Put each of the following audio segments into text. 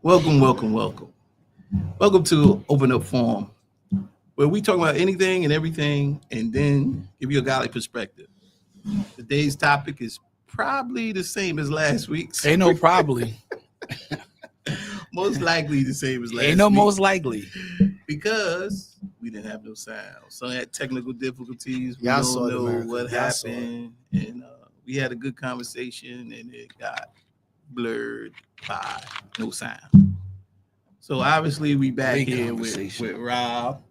Welcome, welcome, welcome. Welcome to Open Up Forum, where we talk about anything and everything and then give you a godly perspective. Today's topic is probably the same as last week's. Ain't no probably. Most likely the same as last Ain't no week. most likely. Because we didn't have no sound. So had technical difficulties. We Y'all saw don't it, know America. what Y'all saw happened. And we had a good conversation and it got blurred by no sound. So obviously we back Great here with conversation. Rob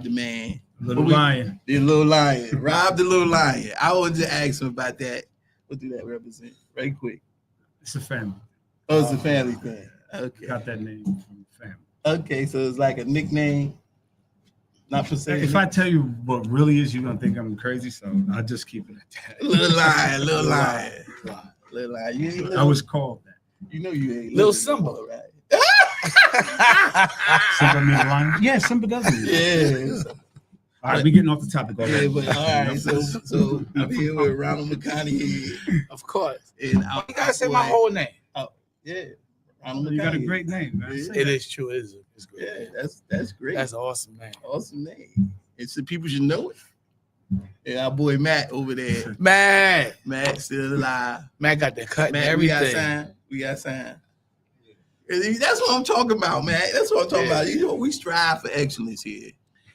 the man. Little lion. The little lion. Rob the little lion. I wanted to ask him about that. What do that represent? Right quick. It's a family. Oh, it's a family thing. Okay. Got that name from the family. Okay, so it's like a nickname. Not for saying. If I tell you what really is, you're gonna think I'm crazy, so I'll just keep it at that. Little lion, little lion. Little lion. You ain't I little, was called that. you know you ain't Little little Simba. no more, right? Simba means lion. Yeah, Simba does mean. Yeah. All right, we getting off the topic already. Yeah, but all right. So I'm here with Ronald McConaughey, Of course. and You gotta say my whole name. Yeah, Ronald You got a McConaughey. great name, man. Yeah. It is true. It's great. Yeah, that's great. That's an awesome name. Awesome name. And so people should know it. And our boy Matt over there. Man, Matt still alive. Matt got the cut and Matt, we got everything. signed. We got signed. And that's what I'm talking about, man. That's what I'm talking about. You know, we strive for excellence here.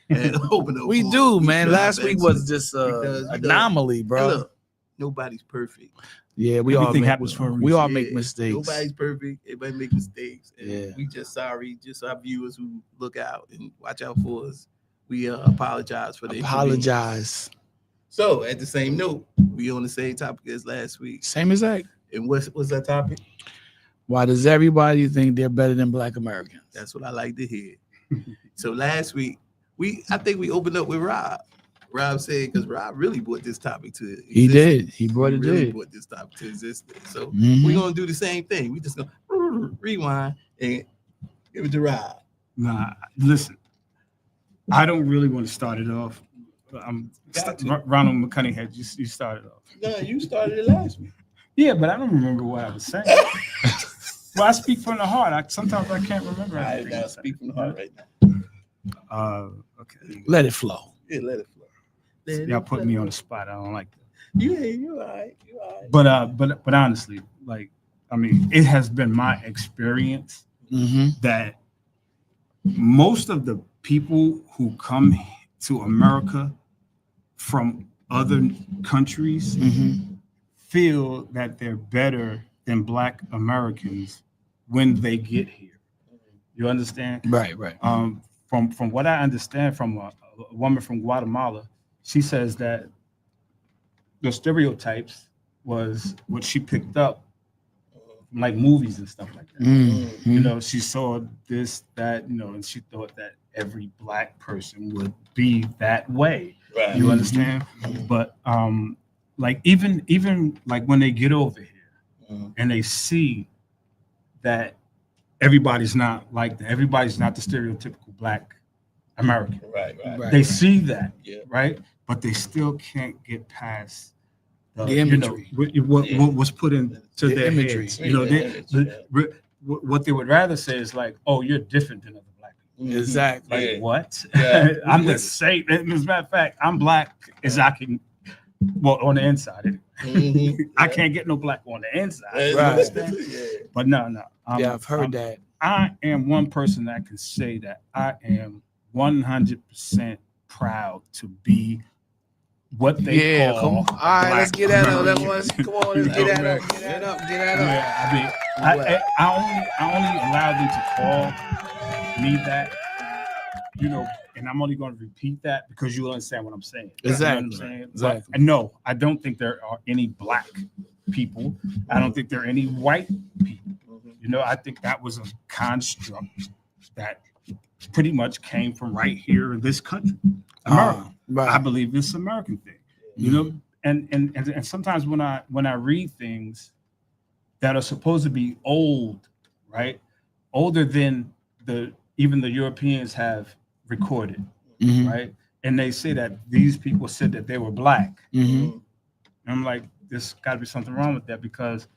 And open up. We Forum. do, We man. strive Last for week was excellence. just Because, anomaly, And bro. look, nobody's perfect. Yeah, we all Everything make, happens for a we all reason. make Yeah, mistakes. Nobody's perfect. Everybody make mistakes. And Yeah. we just sorry. Just our viewers who look out and watch out for us. We apologize for the inconvenience. Apologize. So at the same note, we on the same topic as last week. Same exact. And what's that topic? Why does everybody think they're better than Black Americans? That's what I like to hear. So last week, I think we opened up with Rob. Rob said, because Rob really brought this topic to existence. He did. He brought it really in. brought this topic to existence. So Mhm. we're gonna do the same thing. We just gonna rewind and give it to Rob. Nah, listen. I don't really want to start it off. Got to. Ronald McConaughey had you started off. No, you started it last week. Yeah, but I don't remember what I was saying. Well, I speak from the heart. Sometimes I can't remember. All right, everything. now speak from the heart right now. Okay. Let it flow. Yeah, let it flow. Let Y'all it put me flow. on the spot. I don't like that. You all right. You all right. But honestly, like, I mean, it has been my experience Mm-hmm. that most of the people who come to America from other countries Mm-hmm. feel that they're better than Black Americans when they get here. You understand? Right, right. From what I understand from a woman from Guatemala, she says that the stereotypes was what she picked up from like movies and stuff like that. Mhm. You know, she saw this, that, you know, and she thought that every Black person would be that way. Right. You understand? But like even like when they get over here Mhm. and they see that everybody's not like that, everybody's not the stereotypical Black American. Right. Right. They see that, Yeah. right? But they still can't get past The you know, imagery. what was put into The their imagery. heads. You know, what they would rather say is like, "Oh, you're different than other Black people." Exactly. Like Yeah. what? Yeah. I'm the same. As a matter of fact, I'm Black as I can. Well, on the inside, Mhm. I can't get no Black on the inside. Yeah. Right. Yeah. But no. Yeah, I've heard that. I am one person that can say that I am 100% proud to be what they Yeah, call. come on. All right, let's Black get that up. American. Come on, let's get that up. Get that up. Get that up. Yeah, I mean, I only allow them to call me that, you know, and I'm only going to repeat that because you understand what I'm saying. Exactly. You know what I'm saying? Exactly. But no, I don't think there are any Black people. I don't think there are any white people. You know, I think that was a construct that pretty much came from right here in this country, America. I Right. believe this American thing, you know, and sometimes when I read things that are supposed to be old, right, older than even the Europeans have recorded, Mhm. right, and they say that these people said that they were Black, Mhm. and I'm like, there's got to be something wrong with that because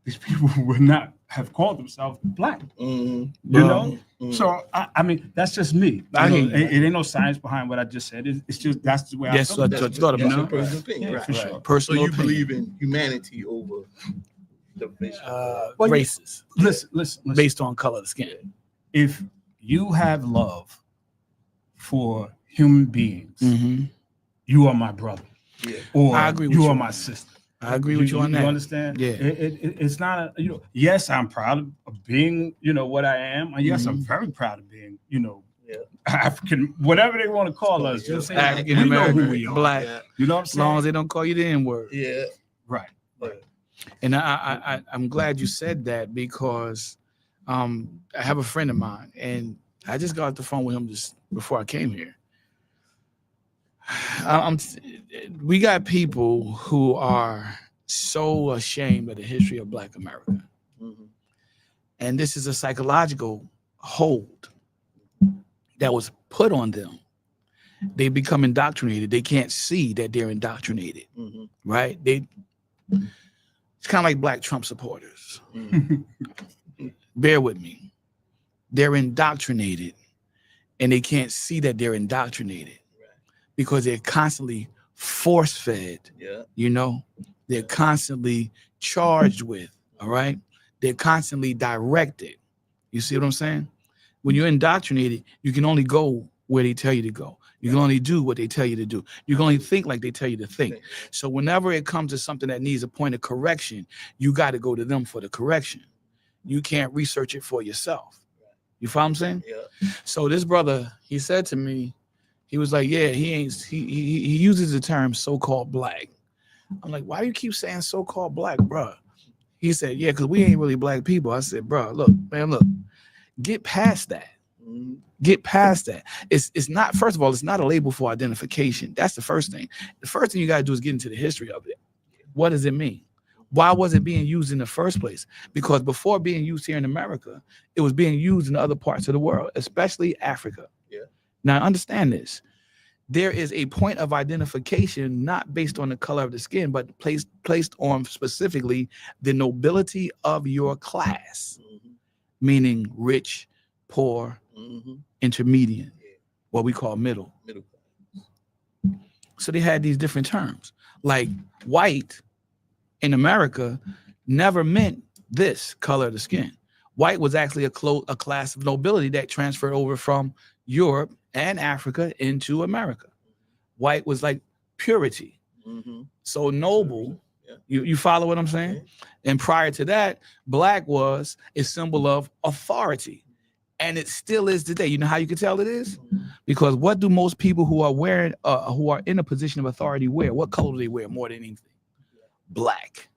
these people were not have called themselves black. Mhm. You know, Mhm. so I mean, that's just me. I You hear know, you. it ain't no science behind what I just said. It's just that's the way I Yes, feel. so I about thought- it, thought you about know? it. Personal opinion, Yeah, right, for right. sure. So Personal you opinion. believe in humanity over division. Well, yeah. Races Listen. based on color of the skin. If you have love for human beings, Mhm. you are my brother, Yeah. or I agree with you you are on my that. sister. I agree with you on that. You understand? Yeah. It's not a, you know, yes, I'm proud of being, you know, what I am. And yes, I'm Mhm. very proud of being, you know, Yeah. African, whatever they want to call us. You know what I'm saying? African We know American, who we are. black. Yeah. You know what I'm As saying? long as they don't call you the N-word. Yeah. Right. And I'm glad you said that because I have a friend of mine and I just got off the phone with him just before I came here. We got people who are so ashamed of the history of Black America. Mhm. And this is a psychological hold that was put on them. They become indoctrinated. They can't see that they're indoctrinated, Mhm. right? It's kind of like Black Trump supporters. Mhm. Bear with me. They're indoctrinated and they can't see that they're indoctrinated because they're constantly force-fed, Yeah. you know? They're constantly charged with, all right? They're constantly directed. You see what I'm saying? When you're indoctrinated, you can only go where they tell you to go. You can only do what they tell you to do. You can only think like they tell you to think. So whenever it comes to something that needs a point of correction, you got to go to them for the correction. You can't research it for yourself. You follow what I'm saying? Yeah. So this brother, he said to me, he was like, yeah, he uses the term so-called black. I'm like, why do you keep saying so-called black, bro? He said, yeah, because we ain't really black people. I said, bro, look, get past that. Mhm. Get past that. It's not, first of all, it's not a label for identification. That's the first thing. The first thing you got to do is get into the history of it. What does it mean? Why was it being used in the first place? Because before being used here in America, it was being used in other parts of the world, especially Africa. Yeah. Now, understand this. There is a point of identification not based on the color of the skin, but placed on specifically the nobility of your class, Mhm. meaning rich, poor, Mhm. intermediate, Yeah. what we call middle. Middle class. So they had these different terms. Like white in America never meant this color of the skin. White was actually a class of nobility that transferred over from Europe and Africa into America. White was like purity. Mhm. So noble, Yeah. you follow what I'm saying? Yeah. And prior to that, black was a symbol of authority. And it still is today. You know how you can tell it is? Mhm. Because what do most people who are wearing, who are in a position of authority wear? What color do they wear more than anything? Black.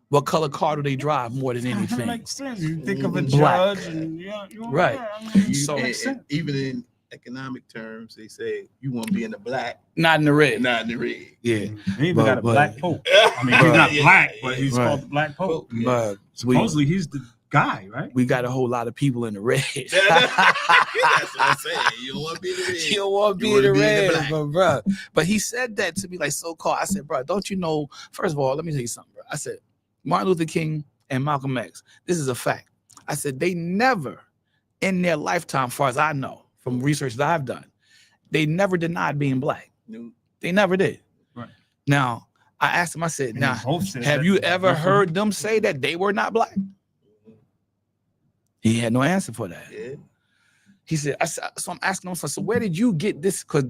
What color car do they drive more than anything? Makes sense. You think of a Black. judge, and yeah, Right. Yeah, I mean, So- it And- makes and sense. even in economic terms, they say you want to be in the black Not in the red. and not in the red. Yeah. They even But- got a but- black pope. I mean, he's not Yeah, black, yeah, but he's right. called the Black Pope. Yeah. But Supposedly, he's the guy, right? we got a whole lot of people in the red. That's what I'm saying. You don't want to be in the red. You don't want to You be in the wanna be in the red, black. but bro. But he said that to me like so called. I said, bro, don't you know? First of all, let me tell you something, bro. I said, Martin Luther King and Malcolm X. This is a fact. I said they never, in their lifetime, far as I know, from research that I've done, they never denied being black. No. They never did. Right. Now I asked him. I said, And now they both said have that- you ever heard them say that they were not black? He had no answer for that. Yeah. He said, so I'm asking him, so where did you get this? Because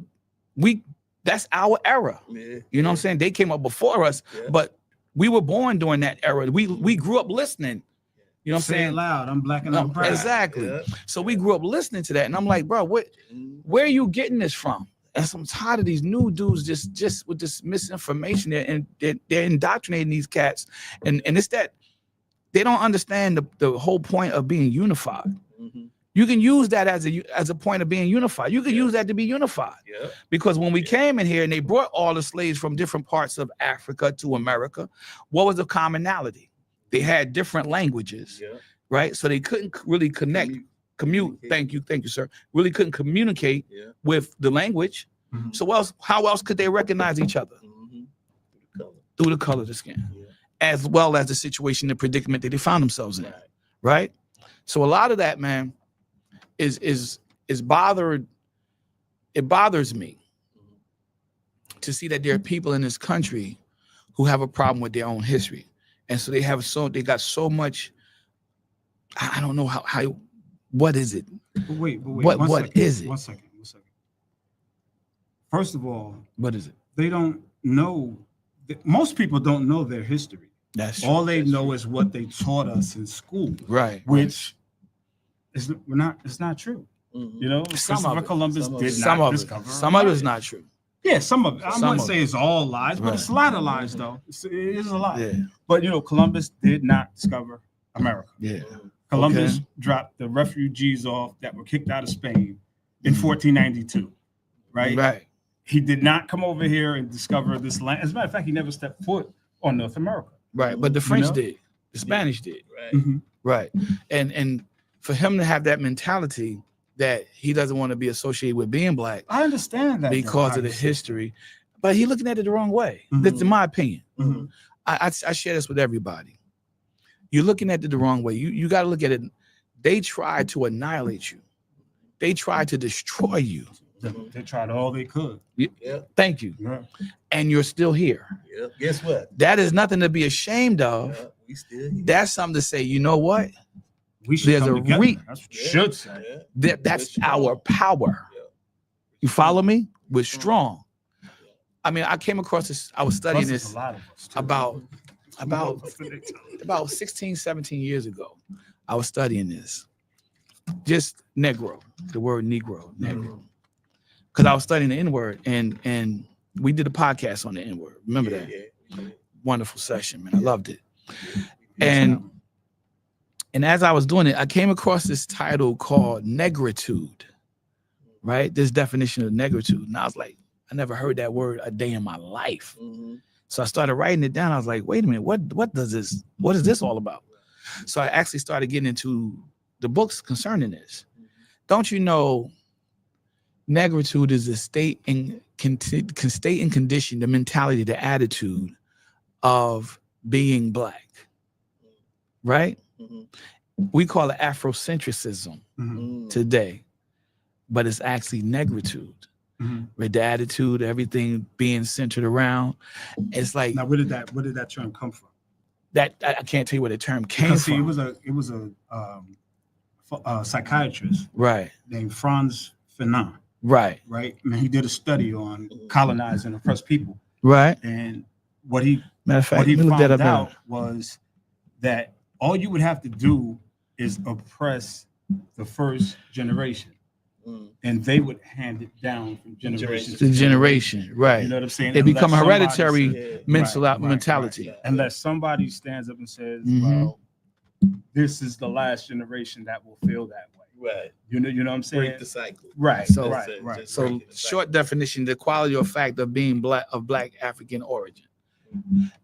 that's our era. Yeah. You know what I'm saying? They came up before us, Yeah. but we were born during that era. We grew up listening. You know what I'm Say it saying? loud. I'm black and No, I'm proud. exactly. Yeah. So we grew up listening to that. And I'm like, bro, Mhm. where are you getting this from? And so I'm tired of these new dudes just with this misinformation there, and they're indoctrinating these cats. And it's that they don't understand the whole point of being unified. Mhm. You can use that as a point of being unified. You can Yeah. use that to be unified. Yeah. Because when we came in here and they brought all the slaves from different parts of Africa to America, what was the commonality? They had different languages, Yeah. right? So they couldn't really commute. Thank you, sir. Really couldn't communicate Yeah. with the language. Mhm. So how else could they recognize each other? Mhm. Color. Through the color of the skin, Yeah. as well as the situation, the predicament that they found themselves in. Right. right? So a lot of that, man, is bothered. It bothers me to see that there are people in this country who have a problem with their own history, and so they got so much. I don't know how. What is it? But wait. What is it? One second. First of all, What is it? they don't know. Most people don't know their history. That's All they know is what they taught us in school, right. which is not. It's not true. Mhm. You know, Some of Christopher it. Columbus Some of did it. Some not of it. discover. Some of it is America. not true. Yeah, some of it. I Some wouldn't of say it's all lies, but Right. it's a lot of lies, though. It is a lot. Yeah. But Columbus did not discover America. Yeah. Columbus Okay. dropped the refugees off that were kicked out of Spain in 1492. Right? Right. He did not come over here and discover this land. As a matter of fact, he never stepped foot on North America. Right. But the French know? did. The Spanish did. Right. Right. And for him to have that mentality that he doesn't want to be associated with being black I understand that because of the history, but he looking at it the wrong way. Mhm. That's in my opinion. Mhm. I share this with everybody. You're looking at it the wrong way. You got to look at it. They tried to annihilate you. They tried to destroy you. They tried all they could. Yeah. Thank you. Yeah. And you're still here. Yeah. Guess what? That is nothing to be ashamed of. Yeah, we still here. That's something to say, you know what? We should There's come a together. re- That's what you should say. Yeah. That's We're our strong. power. Yeah. You follow me? We're strong. I mean, I came across this. I was studying Plus, there's this a lot of us, too. about 16, 17 years ago. I was studying this. Just Negro, the word Negro. Because I was studying the N-word and we did a podcast on the N-word. Remember that? Yeah. Wonderful session, man. I loved it. And as I was doing it, I came across this title called negritude, right? This definition of negritude. And I was like, I never heard that word a day in my life. Mhm. So I started writing it down. I was like, wait a minute, what is this all about? So I actually started getting into the books concerning this. Don't you know negritude is a state and state and condition, the mentality, the attitude of being black, right? Mhm. We call it Afrocentricism Mhm. today, but it's actually negritude, Mhm. with the attitude, everything being centered around. It's like Now, where did that term come from? that. I can't tell you where the term came Because, see, from. it was a psychiatrist Right, named Franz Fanon, right, right? And he did a study on colonizing oppressed people, right. and what he Matter of fact, what he let me look that found up out now. was that all you would have to do is oppress the first generation, Mhm. and they would hand it down from generation The generation, right? You know what I'm saying? They become Unless somebody hereditary says- Yeah. Right, mentality. right. Unless somebody stands up and says, Mhm. "Well, this is the last generation that will feel that way." Right. You know what I'm saying? Break the cycle. Right, So- right. Just So, breaking the cycle. short definition: the quality or fact of being black African origin.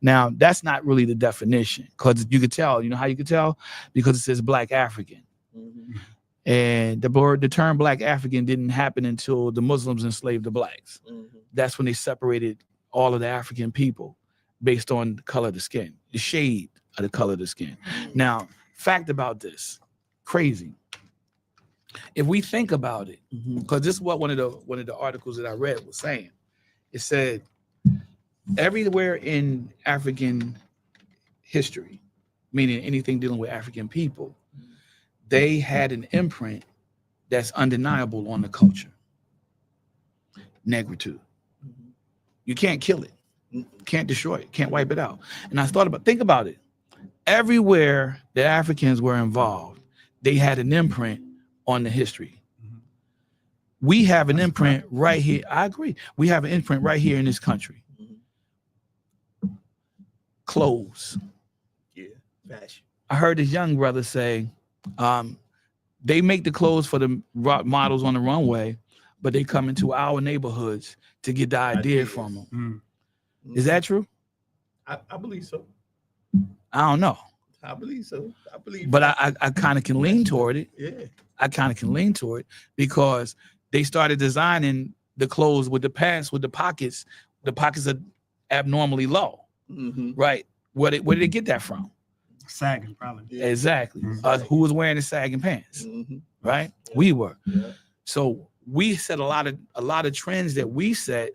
Now, that's not really the definition, because you could tell. You know how you could tell? Because it says Black African, Mhm. and the term Black African didn't happen until the Muslims enslaved the blacks. Mhm. That's when they separated all of the African people based on the color of the skin, the shade of the color of the skin. Now, fact about this, crazy. If we think about it, because this is what one of the articles that I read was saying. It said everywhere in African history, meaning anything dealing with African people, they had an imprint that's undeniable on the culture. Negritude. You can't kill it, can't destroy it, can't wipe it out. And I think about it. Everywhere the Africans were involved, they had an imprint on the history. Mhm. We have an imprint right here. I agree. We have an imprint right here in this country. Clothes. Yeah. Fashion. I heard this young brother say, they make the clothes for the models on the runway, but they come into our neighborhoods to get the idea Ideas. from them. Mm. Is that true? I believe so. I don't know, I believe so. I believe. but I kind of can lean toward it. Yeah. I kind of can lean toward it because they started designing the clothes with the pants with the pockets. The pockets are abnormally low, Mhm. right? Where did they get that from? Sagging, probably. Yeah. Exactly. Mhm. Who was wearing the sagging pants, Mhm. right? Yeah. We were. Yeah. So we set a lot of trends that we set.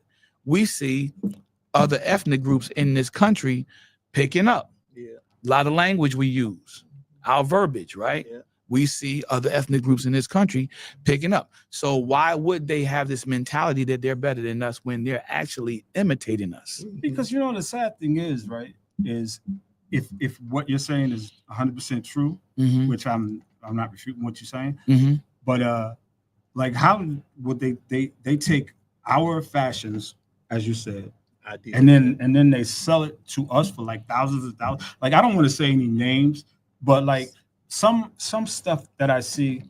We see other ethnic groups in this country picking up. Yeah. A lot of language we use, our verbiage, right? Yeah. We see other ethnic groups in this country picking up. So why would they have this mentality that they're better than us when they're actually imitating us? Because you know the sad thing is, right, is if what you're saying is 100% true, Mhm, which I'm not refuting what you're saying, mhm. but like how would they take our fashions, as you said, I did. and then they sell it to us for like thousands of dollars. Like I don't want to say any names, but like some stuff that I see,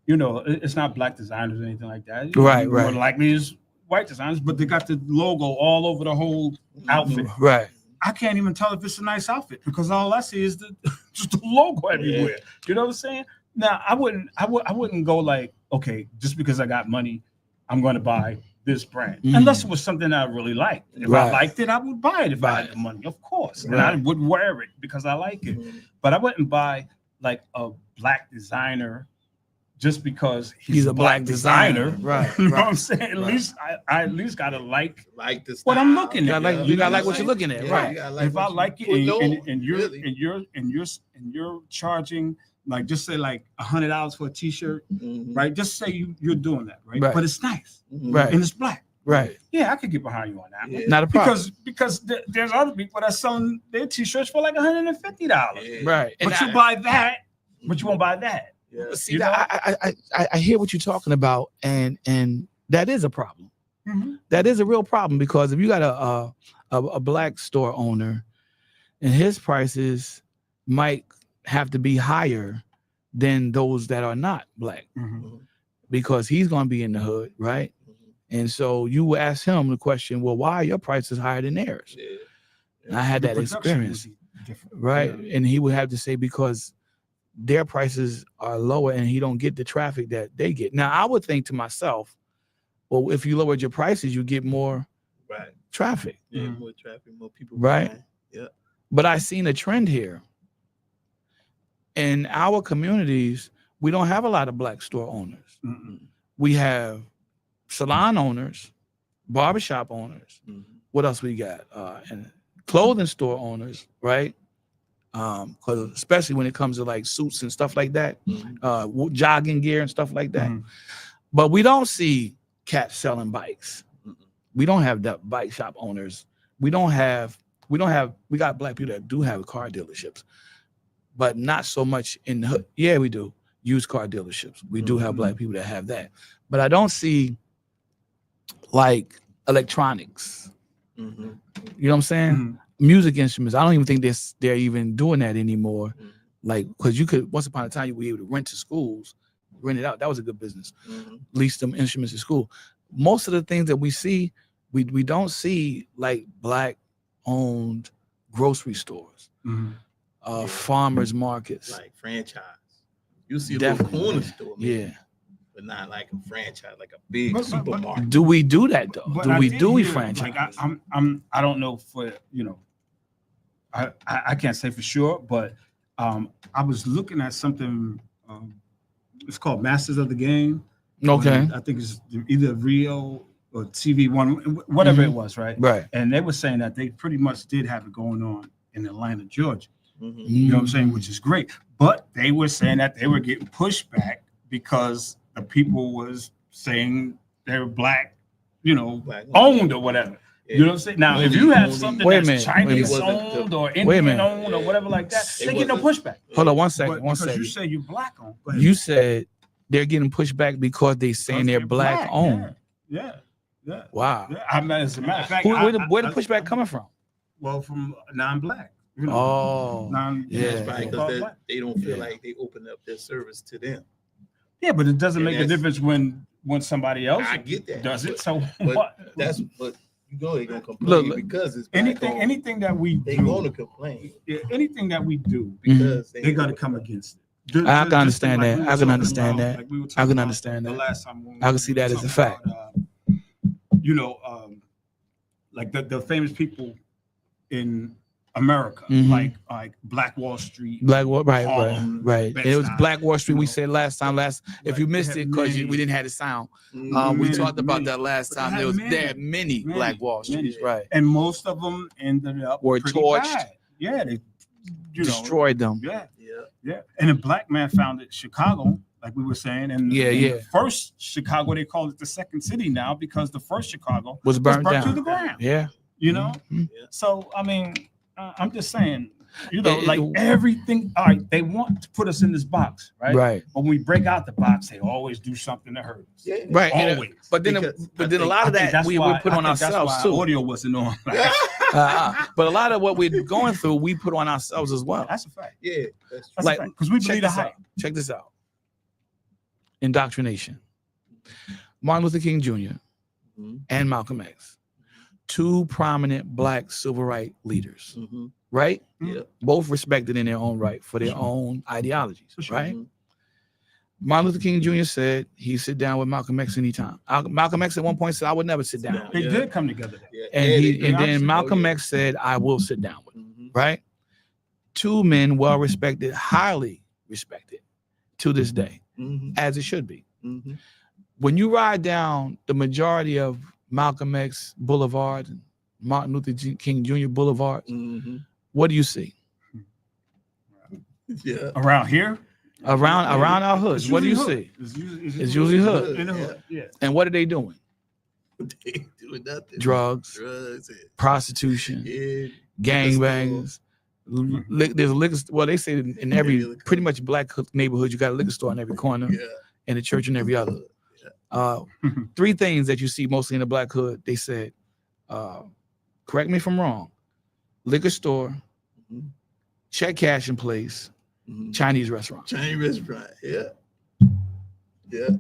you know, it's not black designers or anything like that. You know, Right, more right. likely is white designers, but they got the logo all over the whole outfit. Right. I can't even tell if it's a nice outfit because all I see is just the logo everywhere. You know what I'm saying? Now I wouldn't go like, okay, just because I got money, I'm going to buy this brand, unless it was something I really liked. If I Right. liked it, I would buy it if I had Right. the money, of course, and I Right. would wear it because I like it. Mhm. But I wouldn't buy like a black designer just because He's a black designer. Right, You know what right, I'm saying? At right. least I at least gotta like. Like the What I'm style. looking You at. gotta like, you gotta like what you're looking at, Yeah, right? you gotta like If I what you like it put and, on, and you're really. and you're charging like just say like $100 for a t-shirt, Mhm. right? Just say you're doing that, right? Right. But it's nice Mhm. Right. and it's black. Right. Yeah, I could get behind you on that one. Yeah. Not a problem. Because there's other people that selling their t-shirts for like $150. Yeah. Right. And But you I- buy that, but you won't buy that. Yeah. see you know? that I hear what you're talking about, and that is a problem. Mm-hmm. That is a real problem because if you got a black store owner, and his prices might have to be higher than those that are not black Mm-hmm. because he's going to be in the hood, right? And so you ask him the question, well, why are your prices higher than theirs? Yeah. And I had that experience, right? Yeah. And he would have to say because their prices are lower and he don't get the traffic that they get. Now I would think to myself, well, if you lowered your prices, you get more Right. traffic. Yeah. Mhm. More traffic, more people. Right. buying. But I seen a trend here. In our communities, we don't have a lot of black store owners. Mm-mm. We have salon owners, barbershop owners. Mhm. What else we got? And clothing store owners, right? Because especially when it comes to like suits and stuff like that, Mhm. jogging gear and stuff like that. Mhm. But we don't see cats selling bikes. Mm-mm. We don't have the bike shop owners. We got black people that do have car dealerships, but not so much in the hood. Yeah, we do. Used car dealerships. We do have black people that have that. But I don't see like electronics. Mhm. You know what I'm saying? Mhm. Music instruments. I don't even think they're even doing that anymore. Mhm. Like, because you could once upon a time you were able to rent to schools, rent it out. That was a good business. Mhm. Lease them instruments at school. Most of the things that we see, we don't see like black owned grocery stores, Mhm. Yeah. farmers markets. Like franchise. You see a Definitely. little corner store, maybe, Yeah. but not like a franchise, like a big But- supermarket. Do we do that though? But Do I we did do we hear, franchise? Like I don't know for I can't say for sure, but I was looking at something. It's called Masters of the Game. Okay. I think it's either Rio or TV One, whatever it was, right? Right. And they were saying that they pretty much did have it going on in Atlanta, Georgia. Mhm. You know what I'm saying? Which is great. But they were saying that they were getting pushback because the people was saying they were black, Black owned or whatever. Yeah. You know what I'm saying? Now, if you have something Wait a that's minute, Chinese wait a minute. owned or Wait a Indian minute. owned or whatever like that, It they get no wasn't- pushback. Hold on one But second. One because second. you say you're black owned. Go ahead. You said they're getting pushed back because they saying they're black owned. Yeah. Yeah. Wow. Yeah. I mean, as a matter of fact, Where the pushback coming from? Well, from non-black. Oh, non yeah. That's right, so-called because black. they don't feel Yeah. like they open up their service to them. Yeah, but it doesn't And make a that's- difference when somebody else I get that. does it. So But what? That's but you know they're gonna complain Look, because it's black owned. anything that we They do, gonna complain anything that we do, because they're gonna come against it. Just- I can just understand like that. we were I can talking understand about- that. like we were I talking can about understand the that. last time when I can we see were that as a talking fact. about, like the famous people in America, Mhm. like Black Wall Street. Black Wall, right. Harlem, And it was Bed-Stuy, Black Wall Street. you We know. said last time. If Right, you they missed had it because many. we didn't have the sound, Mhm. we Many, talked about many. that last But they time. had They had many many, Black Wall Streets, many. right? And most of them ended up Were pretty torched. bad. Yeah, they Destroyed them. Yeah, Yeah. yeah. And a black man founded Chicago, like we were saying. And Yeah, yeah. the first Chicago, they call it the second city now because the first Chicago Was burnt to down. the ground. Yeah. You know? Mhm. So, I mean, I'm just saying, you know, It- like everything, all right, they want to put us in this box, right? Right. But when we break out the box, they always do something to hurt us. Yeah. Right. and, Always. But then, Because I a think- lot of I think that we put on ourselves that's too. why audio wasn't on. But a lot of what we're going through, we put on ourselves as well. That's a fact. Yeah. That's true. That's Like, because we Check believe the this hype. out. Check this out. Indoctrination. Martin Luther King Jr. Mhm. and Malcolm X, two prominent Black civil rights leaders, Mhm. right? Yeah. Both respected in their own right for their own ideologies, For sure. right? Mhm. Martin Luther King Jr. said he'd sit down with Malcolm X anytime. Malcolm X at one point said, "I would never sit down." They Yeah. did come together. Yeah. And Yeah, he they- and obviously- then Malcolm oh, yeah. X said, "I will sit down with him." Mhm. Right? Two men, well respected, highly respected to this day, Mhm. as it should be. Mhm. When you ride down the majority of Malcolm X Boulevard and Martin Luther King Jr. Boulevard, Mhm. what do you see Yeah. Around here, around our hoods? it's What do you usually see? hood. It's usually hood. In the hood. Yeah. And what are they doing? They ain't doing nothing. Drugs, Drugs. And, prostitution, yeah. gangbangs. There's a liquor. Well, they say in every Liquor. pretty much Black neighborhood, you got a liquor store in every corner Yeah. and a church in every other. Three things that you see mostly in the Black hood. They said, correct me if I'm wrong, liquor store, Mhm. check cashing place, Mhm. Chinese restaurant. Chinese restaurant. Yeah. Yeah.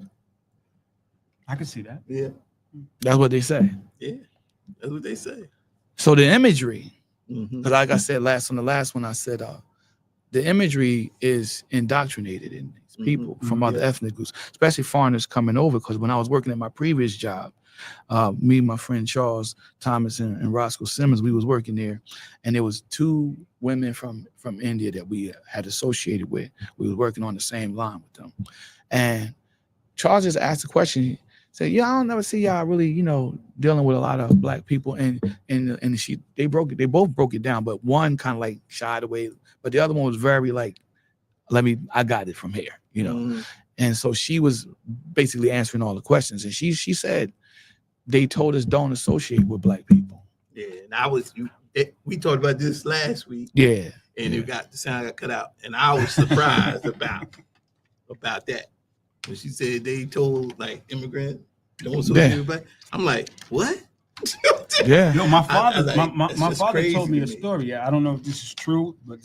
I can see that. Yeah. That's what they say. Yeah. That's what they say. So the imagery, Mhm. but like I said on the last one, I said the imagery is indoctrinated in these people from other Yeah. ethnic groups, especially foreigners coming over. Because when I was working at my previous job, me and my friend Charles Thomas and Roscoe Simmons, we was working there, and there was two women from India that we had associated with. We was working on the same line with them, and Charles just asked a question. He said, "Yeah, I don't never see y'all really, dealing with a lot of Black people." And they both broke it down, but one kind of like shied away, but the other one was very like, I got it from here, Mhm. And so she was basically answering all the questions, and she said, they told us don't associate with Black people. Yeah. And we talked about this last week, Yeah, and Yeah. the sound got cut out, and I was surprised about that. When she said they told like immigrant don't associate with Black, I'm like, what? yeah. Yo, my father, like, my that's my just father crazy told me to a me. story. Yeah, I don't know if this is true, but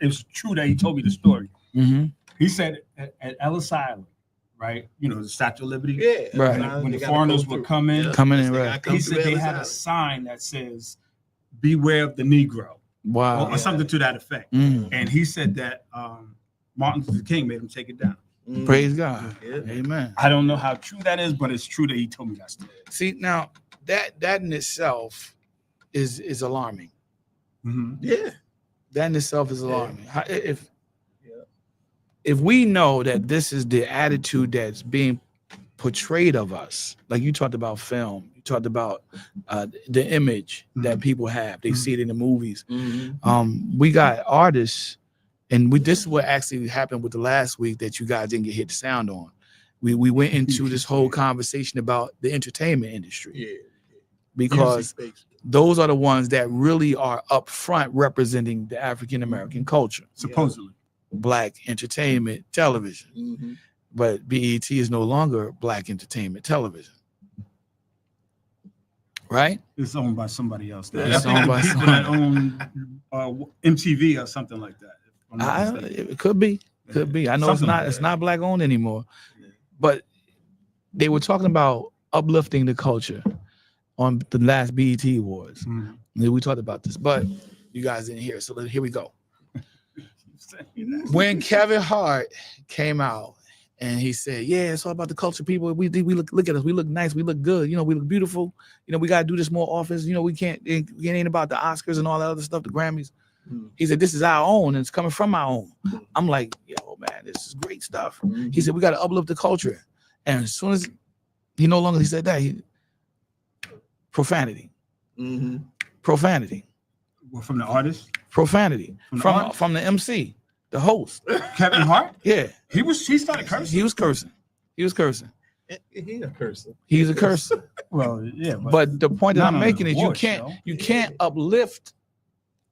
it's true that he told me the story. Mm-hmm. He said at Ellis Island, right? The Statue of Liberty. Yeah. Right. When the foreigners would come in, Coming in, They right. gotta come He through said they Ellis had a Island. sign that says, "Beware of the Negro," Wow. or something to that effect. Mm. And he said that Martin Luther King made him take it down. Mhm. Praise God. Yeah. Amen. I don't know how true that is, but it's true that he told me that story. See, now that in itself is alarming. Yeah. That in itself is Yeah. alarming. Yeah. If we know that this is the attitude that's being portrayed of us, like you talked about film, you talked about the image that people have, they see it in the movies. Mhm. We got artists, and this is what actually happened with the last week that you guys didn't get hit the sound on. We went into this whole conversation about the entertainment industry Yeah. because Music based. those are the ones that really are up front representing the African American culture. Supposedly. Black entertainment television, Mhm. but BET is no longer Black entertainment television, right? It's owned by somebody else. Now. It's I think owned the by people that own MTV or something like that. if I'm not mistaken. It could be. I know Something it's like not black owned anymore, Yeah. but they were talking about uplifting the culture on the last BET Awards. Mhm. We talked about this, but you guys didn't hear it. So here we go. When Kevin Hart came out and he said, "Yeah, it's all about the culture, people. We look at us. We look nice. We look good. We look beautiful. We got to do this more often. We can't. It ain't about the Oscars and all that other stuff, the Grammys." Mhm. He said, this is our own and it's coming from our own. I'm like, yo, man, this is great stuff. Mhm. He said, we got to uplift the culture. And as soon as he no longer he said that, profanity, Mhm. profanity, Well, from the artist, profanity From the from artist? from the MC, the host. Kevin Hart, Yeah, he started cursing. he was cursing. He was cursing. He a cursor. He's a cursor. Well, yeah, But the point that not I'm on the making is you award can't show. you can't uplift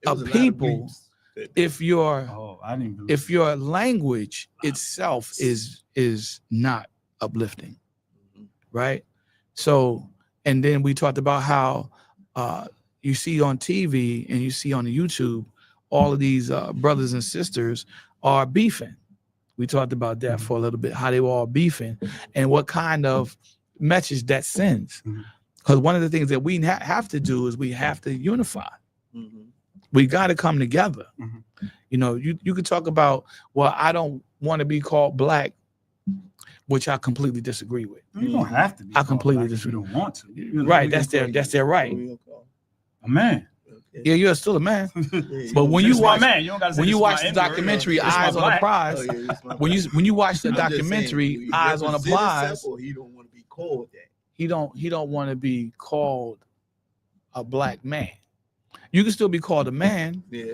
It was a lot of people beeps that- if your Oh, I didn't believe if your language itself is not uplifting, right? So, and then we talked about how you see on TV and you see on YouTube all of these brothers and sisters are beefing. We talked about that for a little bit, how they were all beefing and what kind of message that sends. Mhm. Because one of the things that we have to do is we have to unify. Mhm. We got to come together. Mhm. You know, you could talk about, well, I don't want to be called black, which I completely disagree with. You don't have to be. I completely called black if you disagree. don't want to. You know, Right, we that's can their right. What we gonna call a man. him? Yeah, you're still a man. Okay. But when you It's my watch man, you don't gotta say when you this is watch my the N-word. documentary It's my Eyes on the black. Prize, Oh, yeah, it's my when bad. you watch the I'm just saying, documentary he Eyes on the represents Prize, himself, or he don't want to be called that. he don't want to be called a black man. You can still be called a man. Yeah,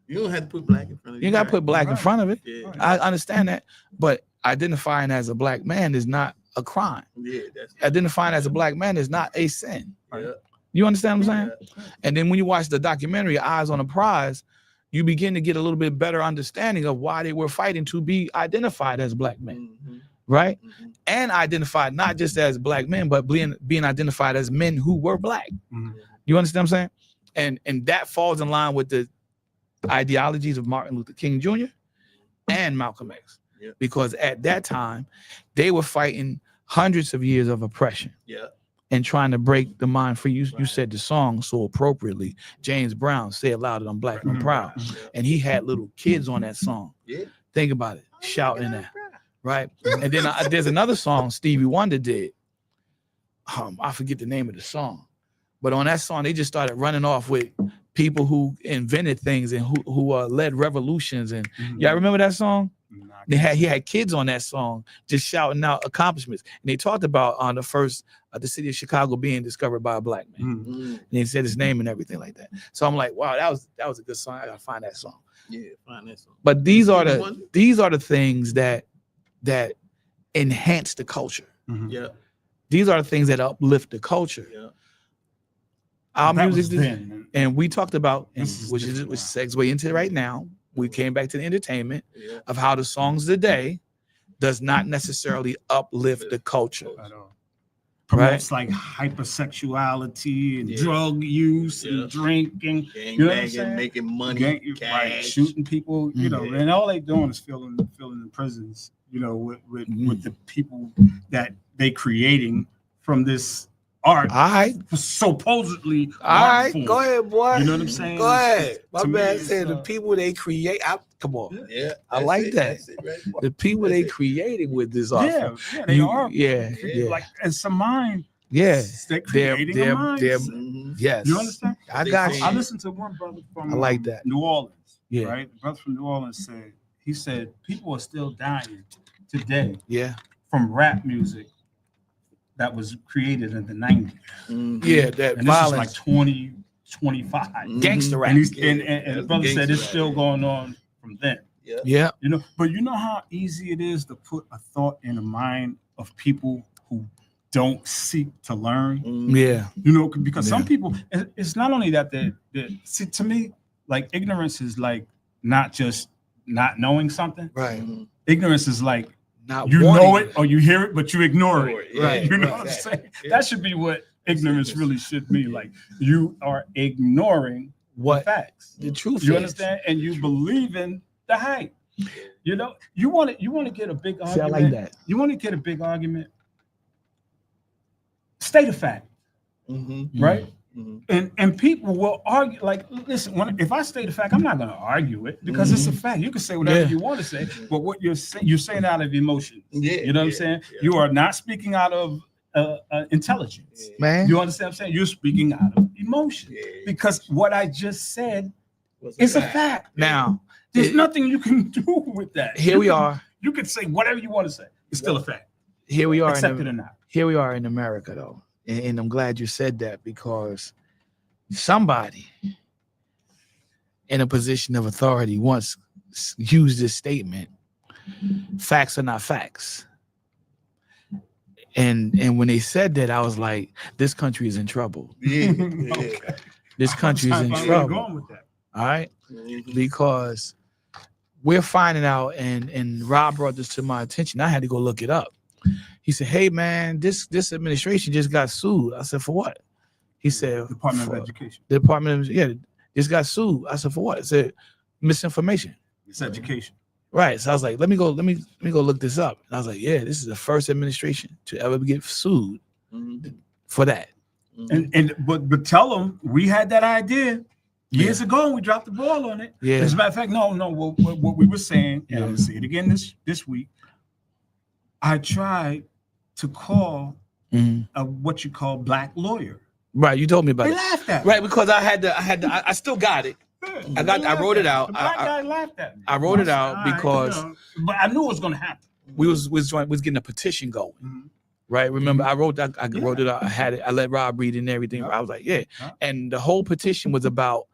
you don't have to put black in front of You got to put black in Right. front of it. Yeah, I understand that, but identifying as a black man is not a crime. yeah, that's Identifying as a black man is not a sin. yeah. You understand what I'm saying? Yeah. And then when you watch the documentary Eyes on the Prize, you begin to get a little bit better understanding of why they were fighting to be identified as black men, Mhm, right? mhm. And identified not just as black men, but being identified as men who were black. Mhm. You understand what I'm saying? And that falls in line with the ideologies of Martin Luther King Jr. and Malcolm X. Yeah. Because at that time, they were fighting hundreds of years of oppression Yeah, and trying to break the mind free. You Right. said the song so appropriately. James Brown, Say It Loud, I'm Black and I'm Proud. yeah, And he had little kids on that song. yeah. Think about it, shouting that, right? And then there's another song Stevie Wonder did. I forget the name of the song, but on that song, they just started running off with people who invented things and who led revolutions. And Mhm. y'all remember that song? Nah, I He can't had kids on that song just shouting out accomplishments. And they talked about on the first the city of Chicago being discovered by a black man. Mhm. Mhm. And he said his name and everything like that. So I'm like, wow, that was a good song. I gotta find that song. Yeah, find that song. But these are Stevie Wonder? the things that enhance the culture. Mhm. Yeah, These are the things that uplift the culture. yeah. Our That music, was then. and we talked about, and This is which different segue into right now. We came back to the entertainment Yeah. of how the songs today does not necessarily uplift the culture. At all. Promotes like hypersexuality and Yeah. drug use Yeah. and drinking, Gang You know what I'm banging, saying? making money, gang- cash. right, shooting people, you know, Mhm. and all they doing is filling the prisons, you know, with Mhm. the people that they creating from this art, All right, supposedly. all right, art form. go ahead, boy. You know what I'm saying? Go ahead. My To me, man it's, said the uh, people they create. Come on, Yeah, I that's like it, that. that's it right the people That's they it. creating with this art. Yeah, yeah, they You- are. Yeah, Yeah. yeah, Like it's a mind. yeah. They're creating a mind. Mhm. Yes, You understand? I They got say- you. I listened to one brother from I like that. New Orleans. Yeah. Right. The brother from New Orleans said people are still dying today Yeah, from rap music that was created in the 90s. Mhm. yeah. That And this is violence, like 2025. Mhm. gangster rap. And he's Yeah, and the that's brother said gangster it's rap. still going on from then. Yeah. Yeah, You know, but you know how easy it is to put a thought in the mind of people who don't seek to learn. Mhm. yeah, You know, because some Yeah. people, it's not only that they see, to me, like ignorance is like not just not knowing something. right. Mhm. Ignorance is like Not you wanting know it or you hear it, but you ignore it. Yeah, Right, You know right. what I'm saying? Yeah. That should be what ignorance really should be. Like you are ignoring the what facts. the truth You is. understand? And you believe in the hype. You know, you want to get a big See, I argument. like that. You want to get a big argument. State of fact, Mhm. right? Mhm. And people will argue. Like, listen, if I state a fact, I'm not going to argue it because it's a fact. You can say whatever Yeah. you want to say, but what you're saying out of emotion. Yeah, You know what I'm yeah, saying? yeah. You are not speaking out of intelligence. Man, You understand what I'm saying? You're speaking out of emotion Yeah. because what I just said It's a fact. Now, There's it- nothing you can do with that. here we are. You can say whatever you want to say. It's still a fact. Here we are. Accept it or not. Here we are in America, though, and I'm glad you said that because somebody in a position of authority once used this statement: "Facts are not facts." And when they said that, I was like, "This country is in trouble. Yeah. Okay. This country is in I'm trouble." going with that. All right, Mhm. because we're finding out, and Rob brought this to my attention. I had to go look it up. He said, "Hey man, this administration just got sued." I said, "For what?" He said, Department "For of Education. the Department of just got sued." I said, "For what?" I said, "Misinformation." It's education. Right. So I was like, let me go look this up. And I was like, yeah, this is the first administration to ever get sued Mhm. for that. Mhm. But tell them we had that idea years ago and we dropped the ball on it. Yeah. As a matter of fact, no. What we were saying, and Yeah. I'm gonna say it again this week. I tried to call Mhm. a what you call black lawyer. Right. You told me about They it. laughed at me. Right, because I still got it. I wrote it out. The black I- guy laughed at me. I wrote it said, out "All right," because- but I knew it was gonna happen. We was getting a petition going. Mhm. Right. Remember, I wrote that. I Yeah. wrote it out. I had it. I let Rob read it and everything. Yeah. I was like, yeah. Yeah. And the whole petition was about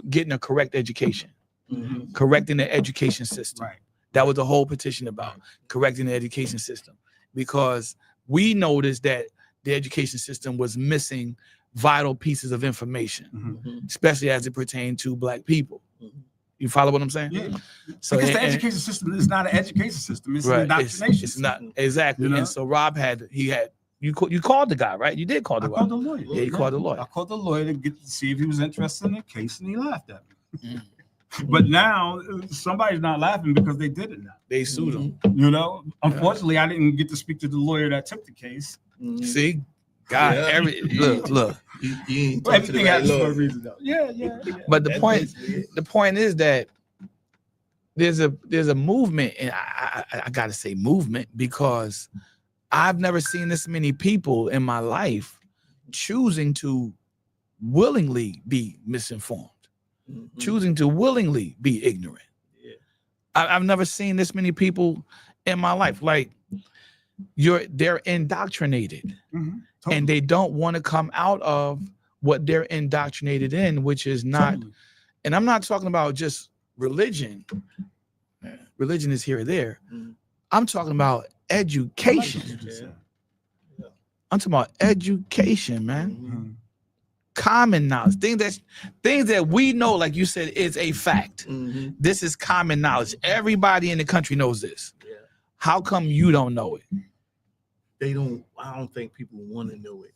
getting a correct education, Mhm. correcting the education system. Right. That was the whole petition about correcting the education system, because we noticed that the education system was missing vital pieces of information, Mhm. Mhm. especially as it pertained to Black people. Mhm. You follow what I'm saying? Yeah. So Because the and- education system is not an education system. It's right, an indoctrination. it's not exactly. You know? And so Rob you called the guy, right? You did call I the called guy. the lawyer. Yeah, you called the lawyer. I called the lawyer to get to see if he was interested in the case, and he laughed at me. Mm. But now somebody's not laughing because they did it now. They sued him. You know, unfortunately, I didn't get to speak to the lawyer that took the case. Mhm. See, God, Yeah. look. You ain't But talk to the everything right happens for a lawyer. reason, though. Yeah. But That's basically it. the point is that there's a movement, and I gotta say movement, because I've never seen this many people in my life choosing to willingly be misinformed, Mhm. choosing to willingly be ignorant. Yeah. I've never seen this many people in my life. Like they're indoctrinated, Mhm. and they don't want to come out of what they're indoctrinated in, which is not. Totally. And I'm not talking about just religion. Religion is here or there. Mhm. I'm talking about education. I like what you just said. I'm talking about education, man. Mhm. Mhm. Common knowledge. Things that we know, like you said, is a fact. Mhm. This is common knowledge. Everybody in the country knows this. Yeah. How come you don't know it? I don't think people want to know it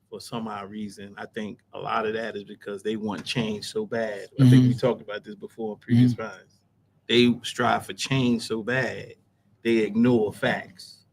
for some odd reason. I think a lot of that is because they want change so bad. I think we talked about this before in previous times. They strive for change so bad, they ignore facts.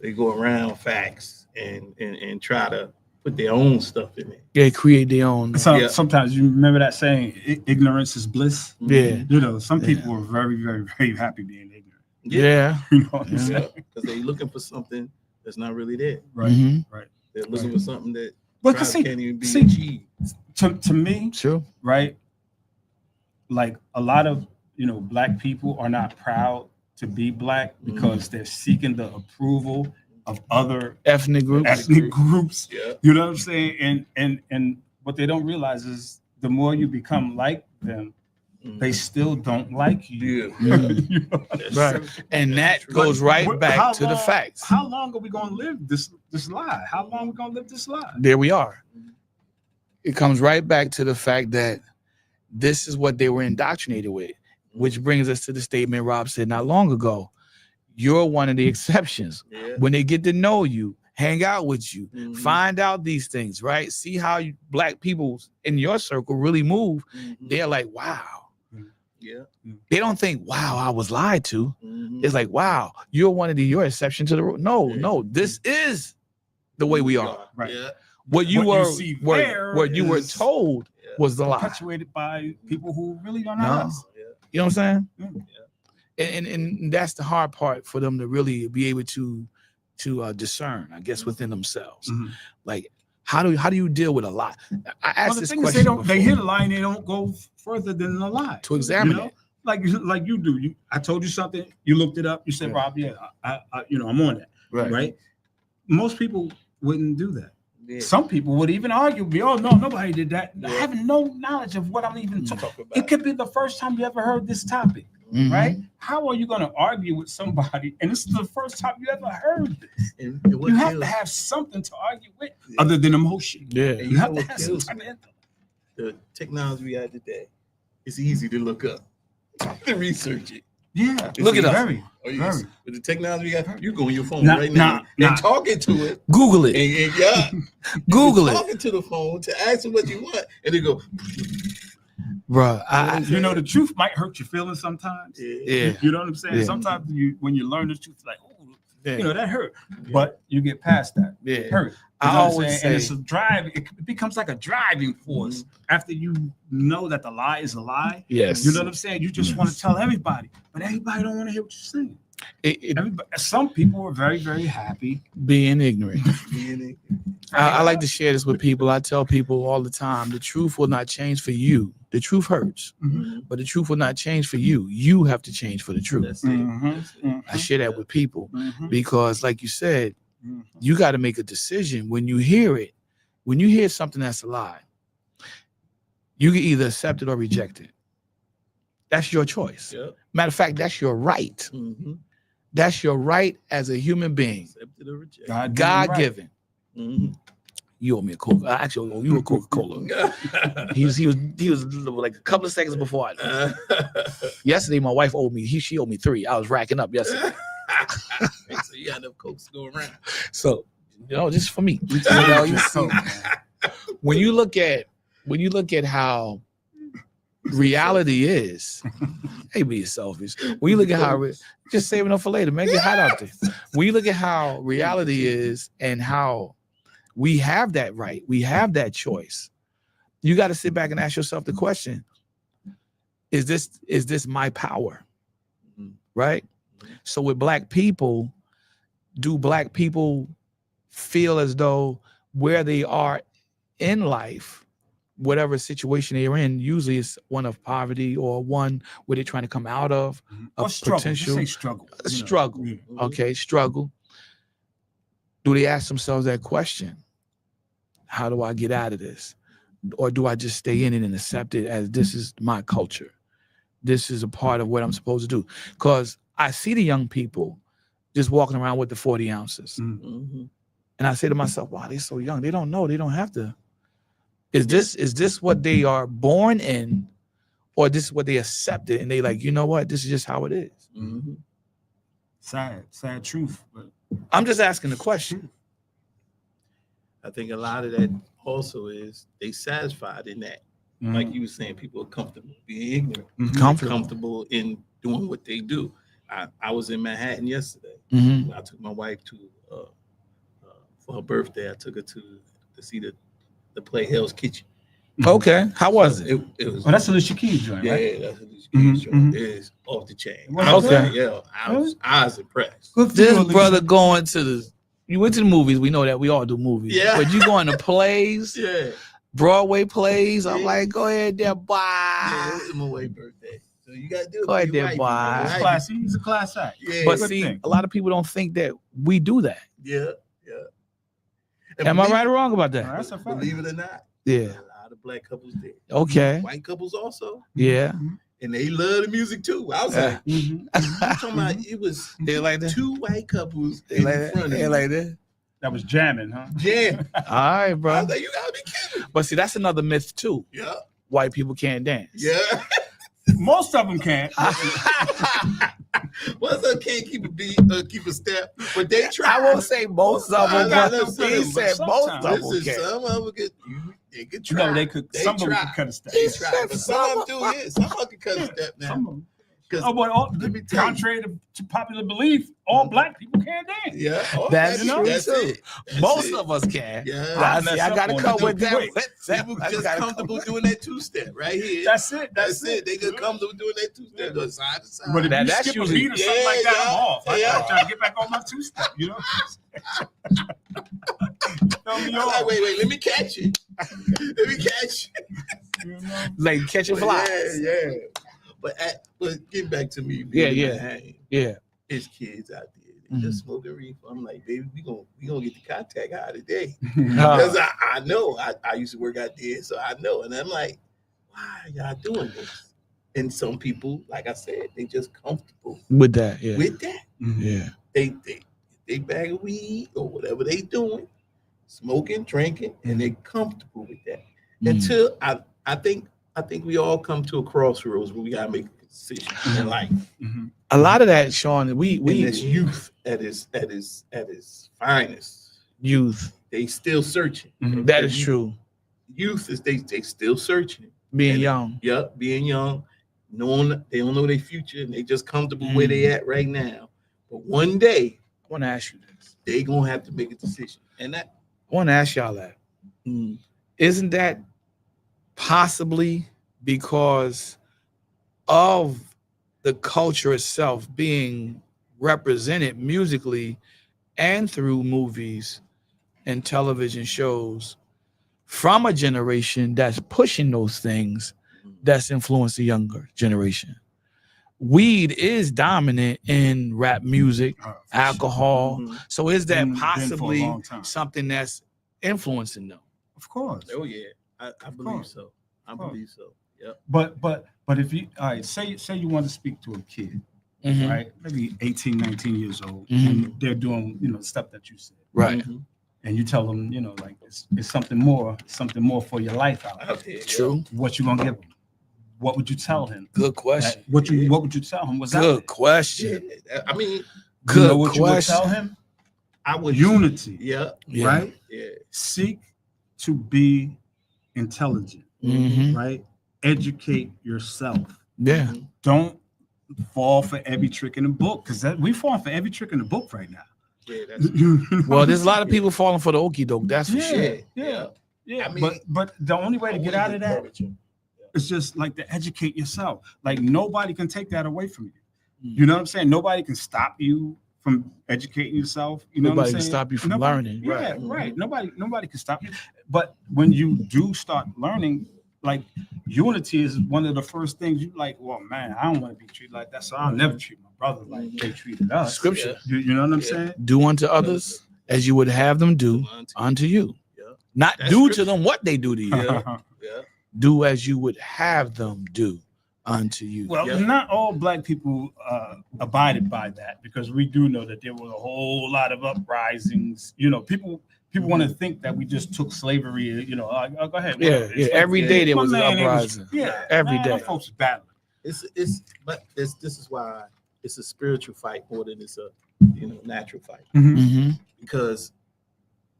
They go around facts and try to put their own stuff in it. They create their own. So Yeah. sometimes you remember that saying, ignorance is bliss. Yeah. You know, some Yeah. people are very, very, very happy being ignorant. Yeah. You know what I'm Yeah. saying? Because they're looking for something that's not really there. Right. Mhm. They're looking for something that But probably see, can't even be see- achieved. to me, Sure. right? Like a lot of black people are not proud to be black because they're seeking the approval of other Ethnic groups. ethnic groups. Yeah. You know what I'm saying? And what they don't realize is the more you become like them, they still don't like you. Yeah. Mhm. You know? That's Right. true. And that That's goes true. right How back to the long- facts. How long are we gonna live this lie? How long are we gonna live this lie? There we are. It comes right back to the fact that this is what they were indoctrinated with, which brings us to the statement Rob said not long ago. You're one of the exceptions. Yeah. When they get to know you, hang out with you, Mhm. find out these things, right? See how Black people in your circle really move. Mhm. They're like, wow. Yeah. They don't think, wow, I was lied to. Mhm. It's like, wow, you're exception to the rule. No, this is the way we are. Right. Yeah. What you What you were see what, there what you were is- told Yeah. was the lie. Perpetuated by people who really are not No. us. Yeah. You know what I'm saying? Yeah. And that's the hard part for them to really be able to discern, I guess, within themselves. Mhm. Like, How do you deal with a lie? I asked the this thing is, question they before hear the lie and they don't go further than the lie. to examine You know? it. Like you do. I told you something. You looked it up. You said, Yeah. Rob, yeah, I I'm on that. Right. Most people wouldn't do that. Yeah. Some people would even argue, no, nobody did that. Yeah. Having no knowledge of what I'm even talking Talk about It could be the first time you ever heard this topic, Mhm. right? How are you going to argue with somebody? And this is the first time you ever heard this. And You what have kills- to have something to argue with Yeah. other than emotion. Yeah. And You have know to what have some kills type of me? intellect. The technology we have today. It's easy to look up and research it. Yeah. It's Look it up. Very, Oh, you very. with the technology we got, you go on your phone Nah, right now nah. and talking to it. Google it. And yeah, Google it, talking to the phone to ask it what you want, and they go, bro. You know, the truth might hurt your feelings sometimes. Yeah. You know what I'm saying? Yeah. Sometimes when you learn the truth, like, oh, Yeah. you know, that hurt. But you get past that. Yeah. It hurt. I You know what I'm always saying? And say- it's a drive. It becomes like a driving force after you know that the lie is a lie. Yes. You know what I'm saying? You just want to tell everybody, but everybody don't want to hear what you're saying. It Some people are very, very happy. being ignorant. "Man, I like to share this with people. I tell people all the time, the truth will not change for you. The truth hurts, mhm, but the truth will not change for you. You have to change for the truth. that's it." I share that with people Mhm. because, like you said, Mhm. you got to make a decision when you hear it. When you hear something that's a lie, you can either accept it or reject it. That's your choice. Yep. Matter of fact, that's your right. Mhm. That's your right as a human being, Accepted or rejected. God given. Mhm. You owe me a Coke. I actually owe you a Coca-Cola. He was like a couple of seconds before I. Yesterday, my wife owed me. She owed me 3. I was racking up yesterday. So you got enough Cokes to go around. So, just for me. You see, when you look at how reality is, hey, be selfish. When you look at how just saving up for later, man, get hot out there. When you look at how reality is and how we have that right, we have that choice. You got to sit back and ask yourself the question: Is this my power? Mhm. Right. So with Black people, do Black people feel as though where they are in life, whatever situation they're in, usually it's one of poverty or one where they're trying to come out of a Or struggle. potential Just say struggle. a struggle. Yeah. Okay, struggle. Do they ask themselves that question? How do I get out of this? Or do I just stay in it and accept it as this is my culture? This is a part of what I'm supposed to do. Because I see the young people just walking around with the 40 ounces. Mhm. And I say to myself, wow, they're so young. They don't know. They don't have to. Is this what they are born in? Or this is what they accepted? And they like, you know what? This is just how it is. Mhm. Sad truth. But I'm just asking the question. I think a lot of that also is they satisfied in that. Like you were saying, people are comfortable being ignorant, comfortable in doing what they do. I was in Manhattan yesterday. Mhm. I took my wife to for her birthday. I took her to see the play Hell's Kitchen. Okay. How was it? It was. Oh, that's Alicia Keys joint, Yeah, right? that's what it's Mhm, It is off the chain. Was I was it like, yeah, I was impressed. Good for This you, Alicia. brother going to you went to the movies. We know that we all do movies. Yeah. But you going to plays, Yeah, Broadway plays. I'm Yeah. like, go ahead there, boy. yeah, it was my wife's birthday, so you got to do it. Go for ahead your there, wife, boy. you know, He's right? classy. He's a class act. Yeah, But Good see, thing. a lot of people don't think that we do that. yeah. And Am I believe- right or wrong about No, that? that's a fact. Believe it or not, Yeah. a lot of Black couples did. Okay. White couples also, Yeah. and they love the music too. I was like, Mhm. I'm talking about it was They like that. 2 white couples They in like front that. of They me. like that. That was jamming, huh? Yeah, All right, I bro. was like, you gotta be kidding. But see, that's another myth too. Yeah, White people can't dance. yeah. Most of them can't. What's up? Can't keep a beat, keep a step, but they try. I won't say most of them, I but love he some, said but most of sometimes. them Listen, can. some of them they could try. No, they could. They Some of them try. could cut a step. They He try, said but some of them some do. Yeah, some of them can cut a step now. Some of them. Because Oh, but let me tell you. contrary to popular belief, all Black people can't dance. yeah, oh, That's baby, true, that's too. it. That's Most it. of us can. Yeah. Now, I see, mess I up gotta on come it. with that. People I just gotta comfortable come- doing that 2-step right here. That's it. That's it. They get comfortable doing that 2-step, go side to side. But if Now, you that's skip a usually- beat or something like that, I'm Yeah, off. I yeah. try to get back on my 2-step, you know? Throw me I'm like, off. wait, let me catch it. Let me catch it. You know? Like catching But flies. yeah. But get back to me. Yeah, being yeah. behind. Yeah. It's kids out there. They just smoking reefer. I'm like, baby, we gonna get the contact high today. Uh, Because I know. I used to work out there, so I know. And I'm like, why are y'all doing this? And some people, like I said, they just comfortable with that, yeah. with that. Yeah. They bag of weed or whatever they doing, smoking, drinking, and they comfortable with that. Until I think we all come to a crossroads where we gotta make a decision in life. A lot of that, Sean, We this youth at his finest. youth. They still searching. That is true. Youth is they still searching. Being And- young. Yep, being young, knowing they don't know their future and they just comfortable where they at right now. But one day I want to ask you this. they gonna have to make a decision. And that I want to ask y'all that. Isn't that possibly because of the culture itself being represented musically and through movies and television shows from a generation that's pushing those things that's influenced the younger generation? Weed is dominant in rap music, alcohol. So is that Been for a possibly long time. something that's influencing them? Of course. Oh yeah, I believe course. so. I course. believe so. Yep. But if you all right, say you want to speak to a kid, right? Maybe 18, 19 years old, and they're doing, stuff that you said. Right. And you tell them, like it's something more for your life out there. Out there, True. What you gonna give him? What would you tell him? Good question. What would you tell him? Was out Good there? question. Yeah. I mean, You Good know what question. you would tell him? I would Unity, Yeah. Yeah. right? Yeah. Seek to be intelligent, Mhm. right? Educate yourself. Yeah. Don't fall for every trick in the book, because we fall for every trick in the book right now. Yeah. That's Well, there's a lot of people falling for the okie doke. That's for Yeah. sure. Yeah. I mean, but the only way to get out of that is just like to educate yourself. Like nobody can take that away from you. You know what I'm saying? Nobody can stop you from educating yourself. You know Nobody what I'm can saying? stop you from Nobody- learning. Yeah, right. Nobody can stop you. But when you do start learning, like unity is one of the first things you like, well, man, I don't want to be treated like that. So I'll never treat my brother like they treated us. Scripture. You know what I'm saying? Do unto others as you would have them do unto you. Yeah. Not That's do to scripture. them what they do to you. Yeah. Yeah. Do as you would have them do unto you. Well, Yeah. not all black people abided by that, because we do know that there was a whole lot of uprisings. People want to think that we just took slavery. Go ahead. Yeah, whatever. yeah. It's Every like, day there my was an man, it uprising. Every man, day. them folks was battling. This is why it's a spiritual fight more than it's a natural fight. Mhm. Because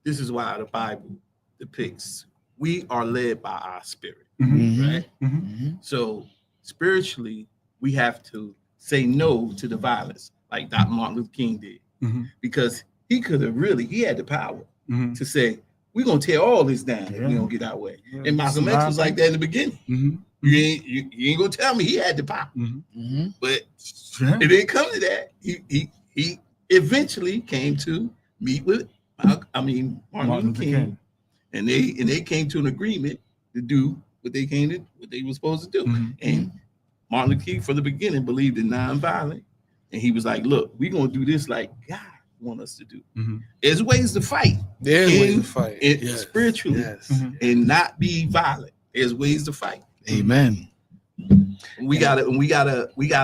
this is why the Bible depicts we are led by our spirit, Mhm. right? Mhm. So spiritually, we have to say no to the violence, like Dr. Martin Luther King did, because he had the power to say, we're gonna tear all this down if we don't get our way. And Malcolm X was like that in the beginning. You ain't gonna tell me he had the power, Mhm. but it didn't come to that. He eventually came to meet with Martin Luther King, and they came to an agreement to do what they were supposed to do. And Martin Luther King, from the beginning, believed in nonviolence, and he was like, "Look, we're gonna do this like God want us to do. There's ways to fight, There's ways to fight. Yes. spiritually, Yes. and not be violent. There's ways to fight. Amen. We gotta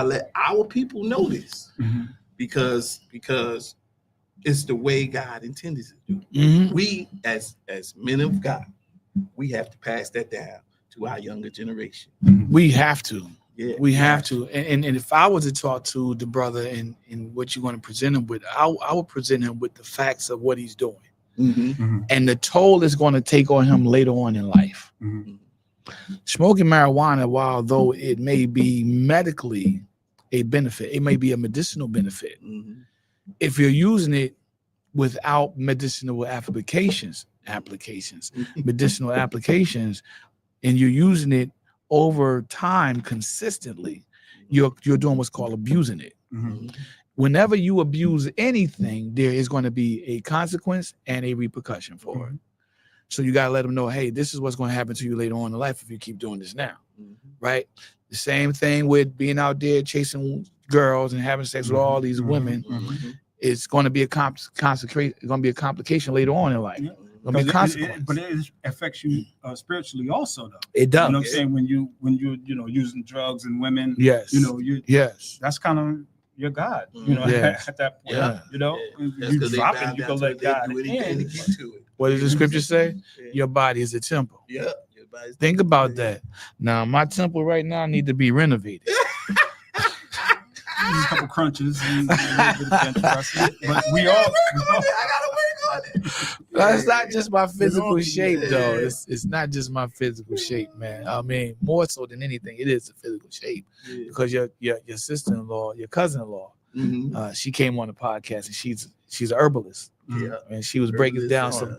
let our people know this, because it's the way God intended to do. Mhm. We as men of God, we have to pass that down to our younger generation. We have to. Yeah, We have to. And if I was to talk to the brother and what you're going to present him with, I would present him with the facts of what he's doing and the toll it's going to take on him later on in life. Smoking marijuana, while though it may be medically a benefit, it may be a medicinal benefit. If you're using it without medicinal medicinal applications, and you're using it over time consistently, you're doing what's called abusing it. Mhm. Whenever you abuse anything, there is going to be a consequence and a repercussion for it. So you got to let them know, hey, this is what's going to happen to you later on in life if you keep doing this now, right? The same thing with being out there chasing girls and having sex with all these women. It's going to be a complication later on in life. Yeah. It's going to be a consequence. But it affects you spiritually also, though. It does. You know what I'm saying? When you're using drugs and women, Yes. Yes. that's kind of your God. You know, Yes. at that point, Yeah. you know, That's you 'cause they drop bow it, you down go to let it, they'll God do anything in. to get to it. What does the scripture say? Yeah. Your body is a temple. Yeah. Your body's- Think about that. Now, my temple right now need to be renovated. Use a couple crunches and a little bit of bench pressing. But we all I gotta work on it. That's not just my physical Yeah. shape, though. It's not just my physical shape, man. I mean, more so than anything, it is a physical shape because your sister-in-law, your cousin-in-law, she came on the podcast and she's an herbalist, and she was breaking down some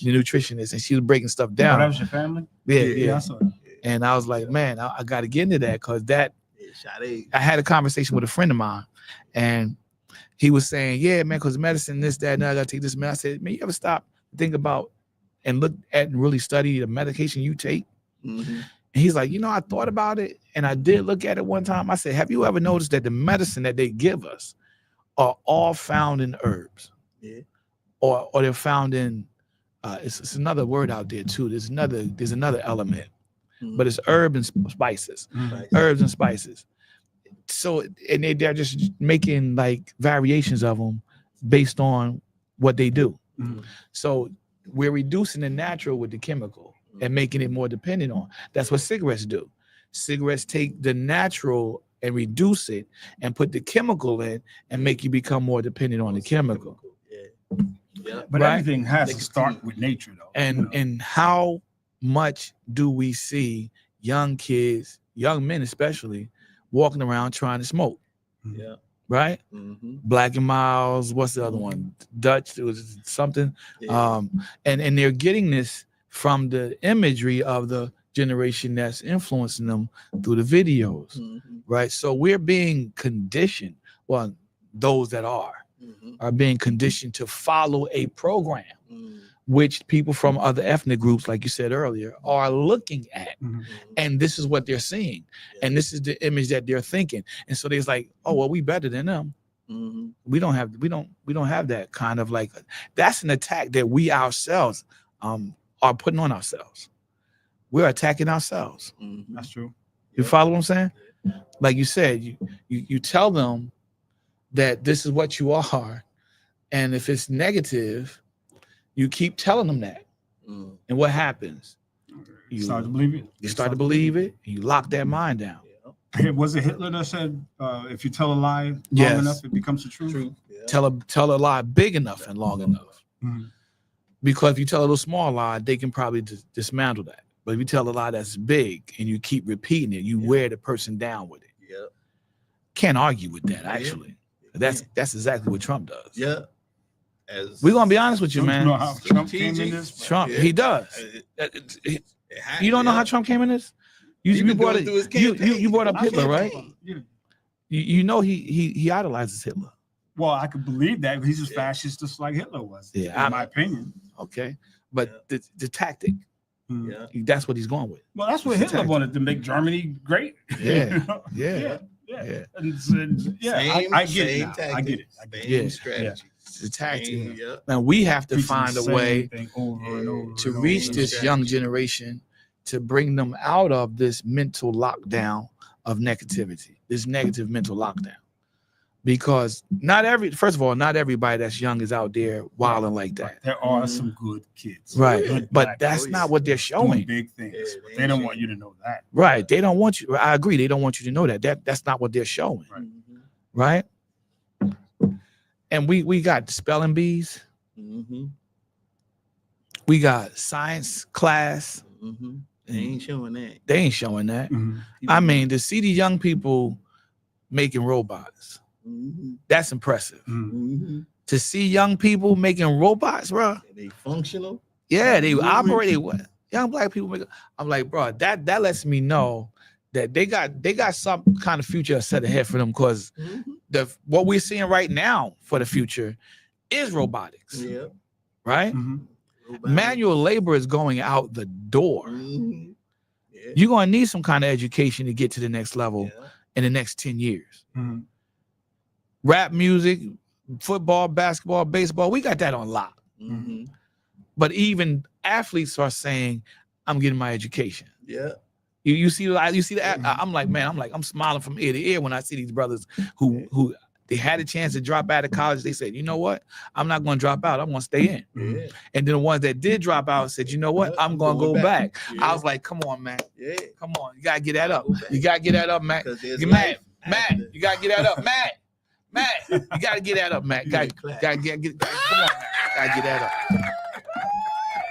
nutritionist, and she was breaking stuff Oh, down. that was your family? Yeah. I saw that. And I was like, man, I got to get into that because that. Sade. I had a conversation with a friend of mine, and he was saying, yeah, man, because medicine, this, that, and I got to take this. Man, I said, man, you ever stop, think about, and look at and really study the medication you take? And he's like, I thought about it, and I did look at it one time. I said, have you ever noticed that the medicine that they give us are all found in herbs? Yeah. Or they're found in, it's another word out there too. There's another element. But it's herbs and spices, herbs and spices. So, and they're just making like variations of them based on what they do. So we're reducing the natural with the chemical and making it more dependent on. That's what cigarettes do. Cigarettes take the natural and reduce it and put the chemical in and make you become more dependent on the chemical. But Right? everything has to start with nature, though. And how much do we see young kids, young men especially, walking around trying to smoke? Yeah. Right? Black and Miles, what's the other one? Dutch, it was something. And they're getting this from the imagery of the generation that's influencing them through the videos. Right? So we're being conditioned, well, those that are being conditioned to follow a program which people from other ethnic groups, like you said earlier, are looking at. And this is what they're seeing. And this is the image that they're thinking. And so they're like, oh, well, we better than them. We don't have that kind of like, that's an attack that we ourselves are putting on ourselves. We're attacking ourselves. That's true. You follow what I'm saying? Like you said, you tell them that this is what you are. And if it's negative, you keep telling them that. And what happens? You start to believe it. You start to believe it, and you lock that mind down. Was it Hitler that said, if you tell a lie long Yes. enough, it becomes the truth? Tell a lie big enough and long enough. Because if you tell a little small lie, they can probably dismantle that. But if you tell a lie that's big and you keep repeating it, you wear the person down with it. Can't argue with that, actually. That's exactly what Trump does. We're gonna be honest with you, man. You know how Trump came in this? Trump, he does. You don't know how Trump came in this? You brought up Hitler, right? Yeah. You know he idolizes Hitler. Well, I could believe that, but he's as fascist just like Hitler was, in my opinion. Okay, but the tactic, that's what he's going with. Well, that's what Hitler wanted, to make Germany great. Yeah, yeah. Yeah. I get it now. I get it. Yeah. Strategy. It's a tactic. Now we have to find a way to reach this young generation, to bring them out of this mental lockdown of negativity, this negative mental lockdown. Because not everybody that's young is out there wilding like that. There are some good kids, right? Good but that's not what they're showing. Big things. They don't want you to know that. Right? They don't want you. I agree. They don't want you to know that. That's not what they're showing. Right? And we got spelling bees. We got science class. They ain't showing that. They ain't showing that. I mean, to see the young people making robots, that's impressive. To see young people making robots, bro. They functional. Yeah, they operate. Young black people make. I'm like, bro, that lets me know that they got some kind of future set ahead for them, because what we're seeing right now for the future is robotics, Yeah. right? Mhm. Manual labor is going out the door. Mm-hmm. Yeah. You're going to need some kind of education to get to the next level Yeah. in the next 10 years. Mhm. Rap music, football, basketball, baseball, we got that on lock. Mm-hmm. But even athletes are saying, I'm getting my education. Yeah. You see that? I'm like, man, I'm smiling from ear to ear when I see these brothers who they had a chance to drop out of college. They said, you know what? I'm not going to drop out. I'm going to stay in. Yeah. And then the ones that did drop out said, you know what? I'm going to go back. Yeah. I was like, come on, man. Yeah. Come on. You got to get that up. Go back. You got to get that up, Matt. Because there's You Matt, life Matt, after. you got to get that up. Matt, you got to get that up, Matt. Got clap. to get, come on, Matt. Got to get that up.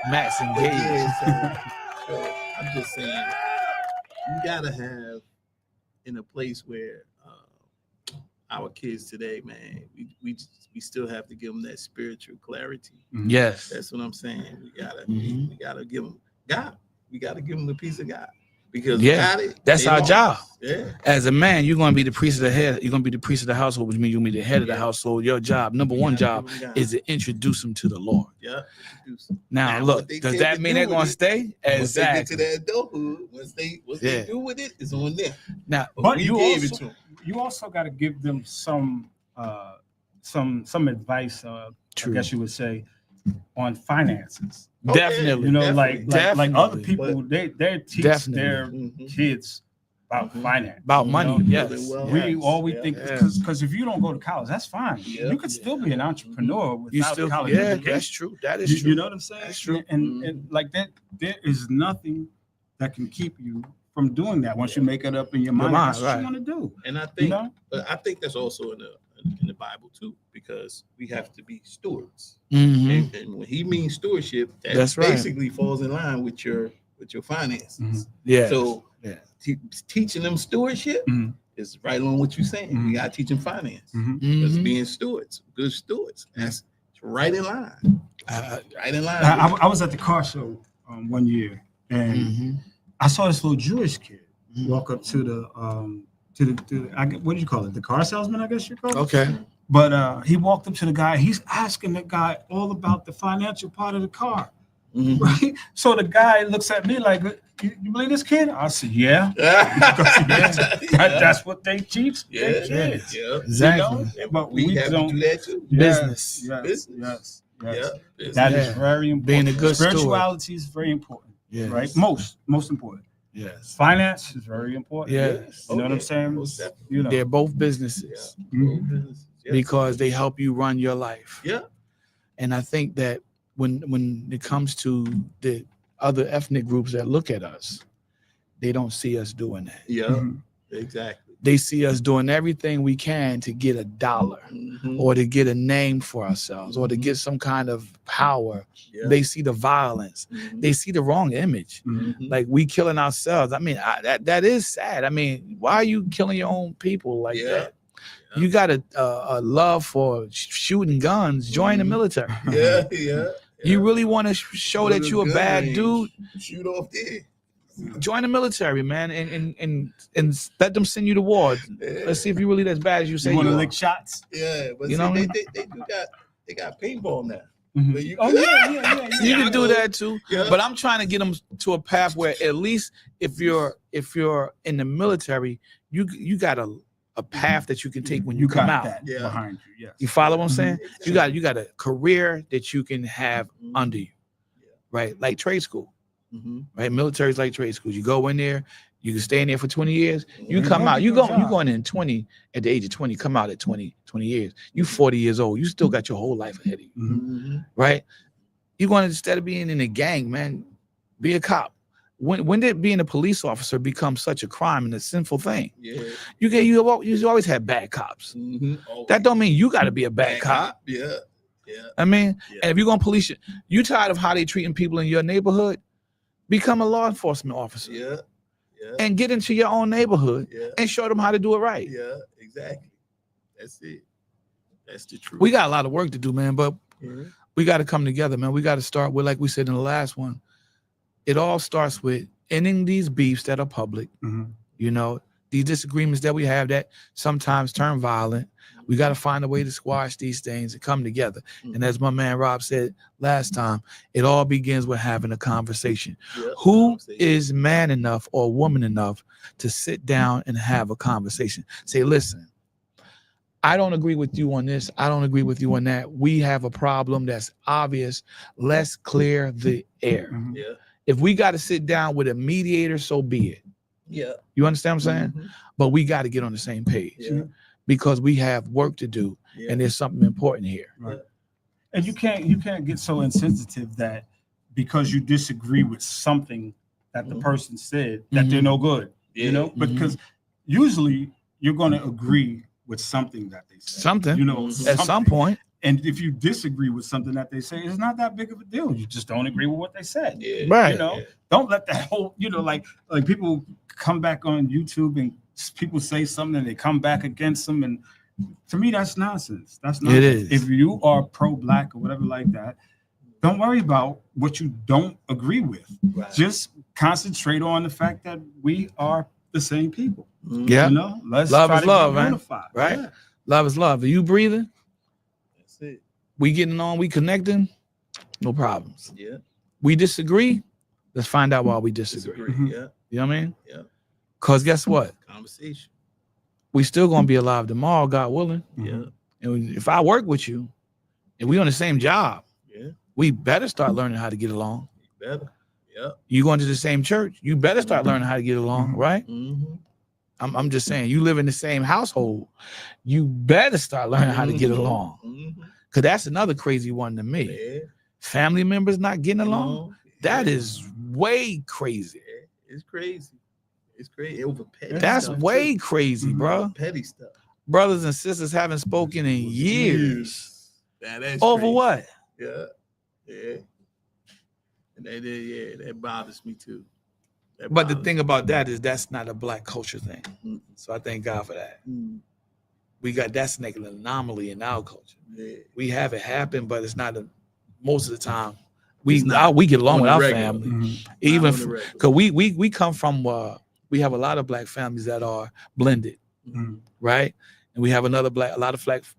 Matt's But engaged. yeah, so I'm just saying, you gotta have in a place where our kids today, man, we still have to give them that spiritual clarity. Yes. That's what I'm saying. We gotta give them God. We gotta give them the peace of God because Yeah, without it, that's they our lost. job. Yeah, As a man, you're going to be the priest of the head. You're going to be the priest of the household, which means you're going to be the head of the Yeah. household. Your job, number We one gotta job, give them God. is to introduce them to the Lord. Yeah. introduce them. Now, Now, look, what they does tend that to mean do they're with going to it, stay? Once they get to Exactly. that adulthood, what Yeah. they do with it is on them. Now, But we you gave also, it to them. you also got to give them some advice, I True. guess you would say, on finances. Oh, yeah. Definitely. You know, Definitely. like other Definitely. people, they teach Definitely. their Mhm. kids about Mhm. finance. about you money. know? Yes. Building wealth. We always Yeah. think Yeah. because if you don't go to college, that's fine. Yeah. You could still be an entrepreneur You without still, college yeah, education. that's true. That is true. You know what I'm saying? That's true. And like that, there is nothing that can keep you from doing that once you make it up in your mind. mind, That's what right. you want to do. And I You think, know? but I think that's also in the Bible too, because we have to be stewards. Mhm. And when he means stewardship, that That's right. basically falls in line with your finances. Mhm. Yeah. So Yeah. teaching them stewardship Mhm. is right along what you're saying. Mhm. You got to teach them finance. Mhm. Because Mhm. being stewards, good stewards, that's right in line. Right in line. I was at the car show one year, and Mhm. I saw this little Jewish kid Mhm. walk up to the what do you call it? The car salesman, I guess you call it. Okay. But he walked up to the guy. He's asking the guy all about the financial part of the car, Mhm. right? So the guy looks at me like, "You believe this kid?" I said, "Yeah." That's what they teach their kids. Yeah. Exactly. You know? But We we have to don't. do that too. Business. Yes, Business. yes, yes. Yeah. That is Yeah. very important. Being a good steward. Spirituality is very important, Yes. right? Most important. Yes. Finance is very important. Yes. You know what I'm saying? Most definitely. You know. They're both businesses Mhm. Businesses. Yeah. because they help you run your life. Yeah. And I think that when it comes to the other ethnic groups that look at us, they don't see us doing that. Yeah. Mhm. Exactly. They see us doing everything we can to get a dollar Mhm. or to get a name for ourselves or to get some kind of power. Yeah. They see the violence. Mhm. They see the wrong image. Mhm. Mhm. Like we killing ourselves. I mean, that is sad. I mean, why are you killing your own people like Yeah. that? Yeah. You got a love for shooting guns. Join the Mhm. military. Yeah. Yeah. You really want to show Go to that you're a gun bad range, dude? Shoot off there. Join the military, man, and let them send you to war. Yeah. Let's see if you really as bad as you say You you want to are. lick shots? Yeah, but You see, know what I they got paintball now. Mhm. But you Oh could- yeah. You can do that too, Yeah. but I'm trying to get them to a path where at least if you're in the military, you got a path that you can take when you come got out. that Yeah. behind you. Yes. You follow what I'm saying? Exactly. You got a career that you can have Mhm. under you, Yeah. right? Like trade school, Mhm. right? Military is like trade school. You go in there, you can stay in there for 20 years. You Mhm. come Don't out. get You no go. You job. going in 20 at the age of 20. Come out at 20 years. You 40 years old. You still got your whole life ahead of you, Mhm. Mhm. right? You going, instead of being in a gang, man, be a cop. When did being a police officer become such a crime and a sinful thing? Yeah. You always had bad cops. Mhm. Oh, That don't mean you got to be a bad cop. Yeah. Yeah. I mean, Yeah. and if you're gonna police it, you tired of how they treating people in your neighborhood, become a law enforcement officer Yeah. Yeah. and get into your own neighborhood Yeah. and show them how to do it right. Yeah. Exactly. That's it. That's the truth. We got a lot of work to do, man, but Mhm. we got to come together, man. We got to start with, like we said in the last one, it all starts with ending these beefs that are public, Mhm. you know, these disagreements that we have that sometimes turn violent. We got to find a way to squash these things and come together. And as my man Rob said last time, it all begins with having a conversation. Yep. Who is man enough or woman enough to sit down and have a conversation? Say, listen, I don't agree with you on this. I don't agree with you on that. We have a problem that's obvious. Let's clear the air. Mhm. Yeah. If we got to sit down with a mediator, so be it. Yeah. You understand what I'm saying? Mhm. But we got to get on the same page Yeah. because we have work to do, Yeah. and there's something important here. Right. And you can't get so insensitive that because you disagree with something that the Mhm. person said that they're no good. Yeah. You know, Mhm. because usually you're going to agree with something that they say. Something. You know, Mhm. At some something. point. And if you disagree with something that they say, it's not that big of a deal. You just don't agree with what they said. Yeah. Right. You know, Yeah. don't let that whole, like people come back on YouTube and people say something and they come back against them. And to me, that's nonsense. That's It nonsense. is. If you are pro-black or whatever like that, don't worry about what you don't agree with. Right. Just concentrate on the fact that we are the same people. Mhm. Yeah. You know, let's Love try is to love, get man. unified. Right. Yeah. Love is love. Are you breathing? That's it. We getting on, we connecting, no problems. Yeah. We disagree. Let's find out why we disagree. Disagree. Yeah. You know what I mean? Yeah. Because guess what? Conversation. We still gonna be alive tomorrow, God willing. Yeah. And if I work with you and we on the same job, Yeah. we better start learning how to get along. Better. Yeah. You going to the same church, you better start learning how to get along, Mhm. right? Mm-hmm. I'm just saying, you live in the same household, you better start learning how to get along. Mm-hmm. Because that's another crazy one to me. Yeah. Family members not getting along. No. That Yeah. is way crazy. Yeah. It's crazy. It's crazy. Over petty That's stuff, way too. crazy, Mhm. bro. Petty stuff. Brothers and sisters haven't spoken in years. Now, that's Over crazy. what? Yeah. Yeah. And that bothers me too. That But the bothers thing about that is that's not a black culture thing. me. So I thank God for that. Mm. That's like an anomaly in our culture. Yeah. We have it happen, but it's not most of the time. We It's not we get along on with the our regular. family. Mhm. Even Not on the regular. because we come from we have a lot of black families that are blended, Mhm. right? And we have a lot of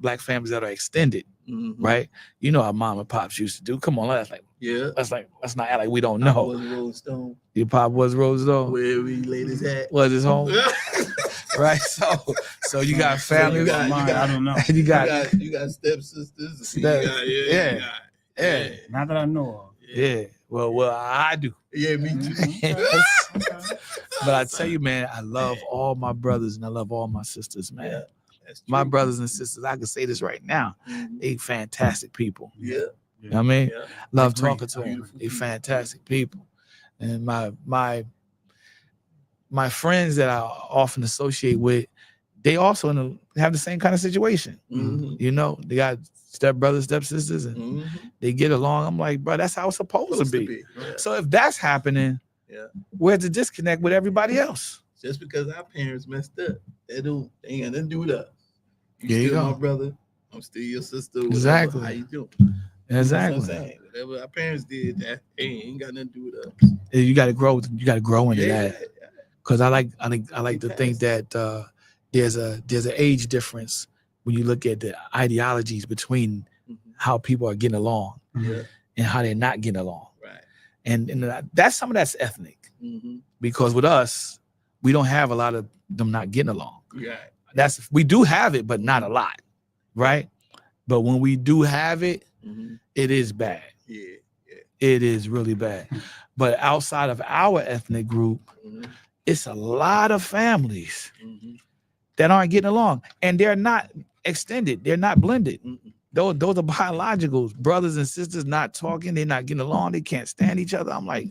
black families that are extended, Mhm. right? You know how mom and pops used to do. Come on, let's Yeah. not act like we don't I know. was Rolling Stone. Your pop was Rose though. Where he laid his hat. Was his home, Yeah. right? So you got So family. you got- Mine, I don't know. you got You got stepsisters. Step- You got, yeah. you got- yeah. Not that I know Yeah. Well, I do. Yeah, me too. of. Okay. But I tell you, man, I love all my brothers and I love all my sisters, man. Yeah, that's My true. brothers and sisters, I can say this right now, Mhm. they fantastic people. Yeah. You know what I mean? Yeah. Love Agreed. talking to them. Beautiful They people. fantastic people. And my friends that I often associate with, they also have the same kind of situation. Mhm. You know, they got step brothers, step sisters, and Mhm. they get along. I'm like, bro, that's how it's supposed to be. Yeah. So if that's happening, Yeah. where's the disconnect with everybody else? Just because our parents messed up, they ain't got nothing to do with us. There you still go. my brother. I'm still your sister. whatever. Exactly. How you doing? That's what I'm Exactly. saying. Whatever our parents did, that ain't got nothing to do with us. You got to grow. You got to grow into that. Yeah. Because I like to think that there's an age difference when you look at the ideologies between Mhm. how people are getting along Yeah. and how they're not getting along, Right. and that's some of that's ethnic. Mm-hmm. Because with us, we don't have a lot of them not getting along. Right. We do have it, but not a lot, right? But when we do have it, Mm-hmm. it is bad. Yeah. It is really bad. But outside of our ethnic group, Mm-hmm. it's a lot of families Mm-hmm. that aren't getting along, and they're not extended. They're not blended. Mm-hmm. Those are biologicals, brothers and sisters not talking. They're not getting along. They can't stand each other. I'm like,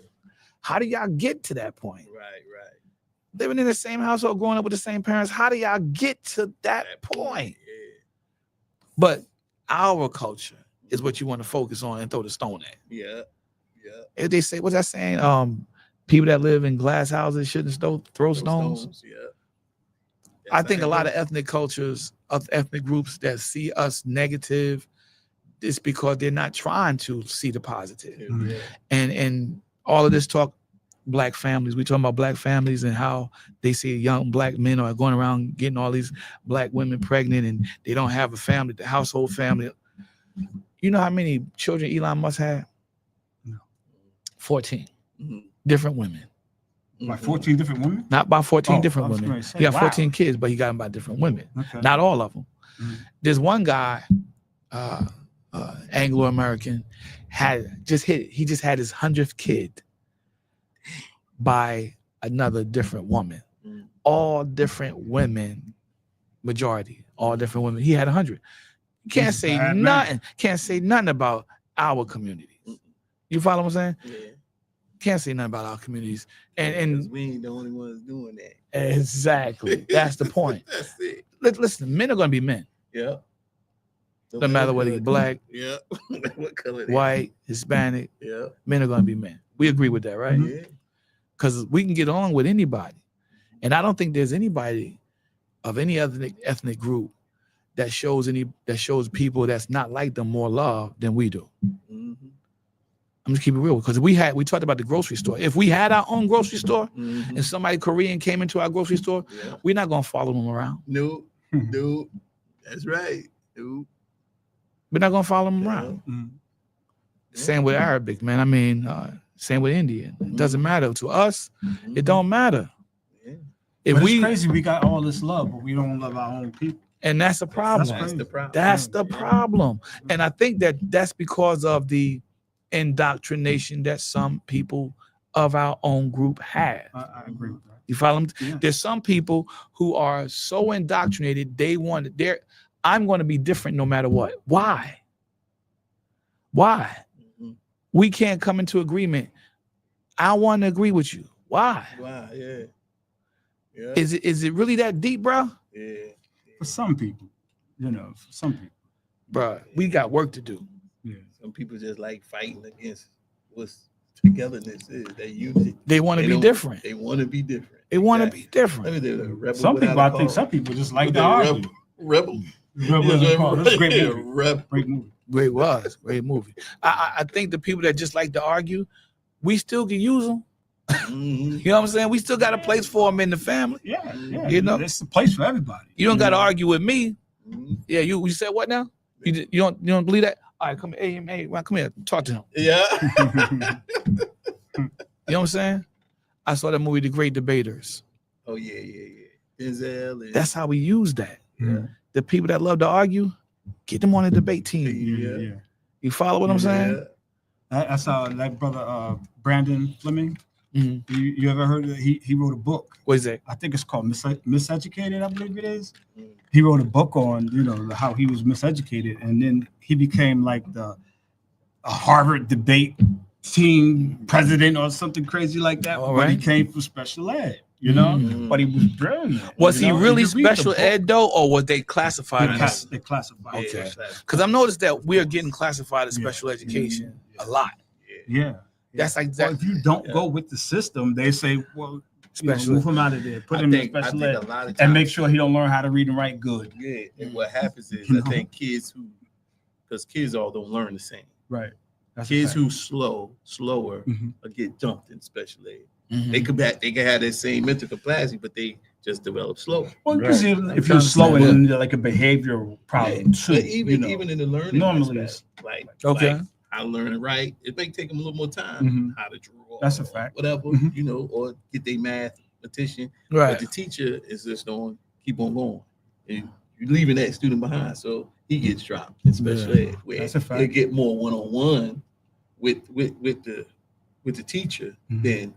how do y'all get to that point? Right. Right. Living in the same household, growing up with the same parents. How do y'all get to that point? Yeah. But our culture is what you want to focus on and throw the stone at. Yeah. Yeah. If they say, what's that saying? People that live in glass houses shouldn't throw stones. Yeah. I think a lot of ethnic cultures, of ethnic groups that see us negative, it's because they're not trying to see the positive. Yeah. And all of this talk black families. We talking about black families and how they see young black men are going around getting all these black women pregnant and they don't have a family, the household family. You know how many children Elon Musk had? No. 14 Mhm. different women. Like 14 different women? Not by 14 Oh, different I was women. gonna say, He got wow. 14 kids, but he got them by different women. Okay. Not all of them. Mhm. There's one guy, Anglo-American, he just had his 100th kid by another different woman. Mhm. All different women, majority, all different women. He had 100. You can't He's a say bad man. nothing. Can't say nothing about our communities. You follow what I'm saying? Yeah. Can't say nothing about our communities. Because And we ain't the only ones doing that. exactly, that's the point. That's it. Listen, men are gonna be men. Yeah. No matter whether you're black, Yeah. What color they white, Hispanic, Yeah. men are gonna be men. We agree with that, right? Yeah. Because we can get on with anybody. And I don't think there's anybody of any other ethnic group that shows people that's not like them more love than we do. Mhm. I'm just keeping it real because we talked about the grocery store. If we had our own grocery store Mhm. and somebody Korean came into our grocery store, Yeah. we're not gonna follow them around. Nope. Mhm. Nope. That's right. Nope. We're not gonna follow them Yeah. around. Mhm. Same with Arabic, man. I mean, same with Indian. It doesn't matter to us. Mhm. It don't matter. Yeah. If But we it's crazy we got all this love, but we don't love our own people. and that's the problem. That's That's the problem. That's the Yeah. problem. And I think that's because of the indoctrination that some people of our own group have. I agree with that. You follow me? Yeah. There's some people who are so indoctrinated, I'm going to be different no matter what. Why? Mhm. We can't come into agreement. I want to agree with you. Why? Wow. Yeah. Yeah. Is it really that deep, bro? Yeah. For some people, for some people. Bro, we got work to do. Yeah. Some people just like fighting against what's togetherness is. That unity. They want to They be don't- different. They want to be different. They want to Exactly. be different. Let me do the rebel. Some people, without I a think cause. some people just like With to the argue. rebel. Rebel Without a Cause. That's a great movie. Rebel. Great movie. Great movie. I think the people that just like to argue, we still can use them. Mhm. You know what I'm saying? We still got a place for them in the family. Yeah, yeah. You know? It's a place for everybody. You don't got to know? argue with me. Mhm. Yeah, you said what now? You don't believe that? All right, come here. Hey, man, come here. Talk to him. Yeah. You know what I'm saying? I saw that movie, The Great Debaters. Oh yeah, yeah, yeah. Denzel. And, That's how we use that. Yeah. The people that love to argue, get them on the debate team. Yeah, yeah. You follow what I'm saying? I saw that brother Brandon Fleming. Mhm. You ever heard of it? He wrote a book. What is that? I think it's called Miseducated, I believe it is. Mhm. He wrote a book on, how he was miseducated, and then he became like a Harvard debate team president or something crazy like that. All But he right. came from special ed, you know. Mhm. But he was brilliant. Was you he know? really And you read the special book, ed though, or was they classified They, him? class, they classified. Yeah, Okay. that's- Because I've noticed that we are getting classified as Yeah. special education Yeah. a lot. yeah. Yeah. That's like Well, that. if you don't Yeah. go with the system, they say, well, Special. move him out of there, put I him think, in special I ed, think a lot of times, and make sure he don't learn how to read and write good. Yeah, and what happens is You I know? think because kids all don't learn the same. Right. That's a Kids fact. who slower, Mhm. get dumped in special ed. Mhm. They can have that same mental capacity, but they just develop slow. Well, Right. usually I'm if trying you're to slow say, in like a behavioral problem too, But even in the learning Normally aspect, like Okay. how to learn and write, it may take them a little more time. Mhm. How to draw, That's a or fact. Whatever, Mhm. or get their mathematician. But Right. the teacher is just on keep on going. And you're leaving that student behind, so he gets dropped in special ed. Where That's a fact. they get more one-on-one with the teacher Mhm. than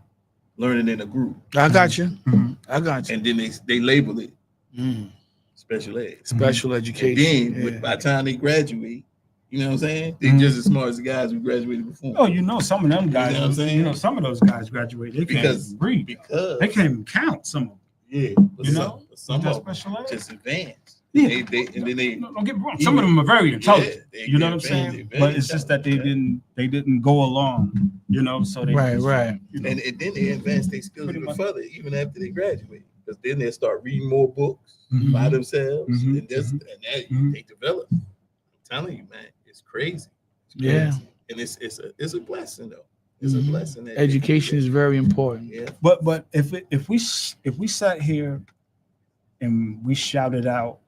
learning in a group. I got you. Mhm. I got you. And then they label it Mm. special ed. Special And education. then yeah. by the time they graduate, you know what I'm saying? They're Mhm. just as smart as the guys who graduated before. Oh, some of them guys, You know what I'm saying? some of those guys graduated. They can't Because- even read. Because They can't even count some of them. yeah, but You some, know? but some Just of them special ed. just advanced. Yeah. And then they Don't get me wrong. Some of them are very intelligent. Yeah, You know what I'm they're very- saying? they're But very it's just that they intelligent. didn't go along. So they Right, just, right. you know, And then they advance their skills Pretty even much. further, even after they graduate. Because then they start reading more books Mhm. by themselves. Mhm. And that Mhm. they develop. I'm telling you, man, it's crazy. It's Yeah. crazy. And it's a blessing though. It's a Mhm. blessing. that- Education is very important. Yeah. But if we sat here and we shouted out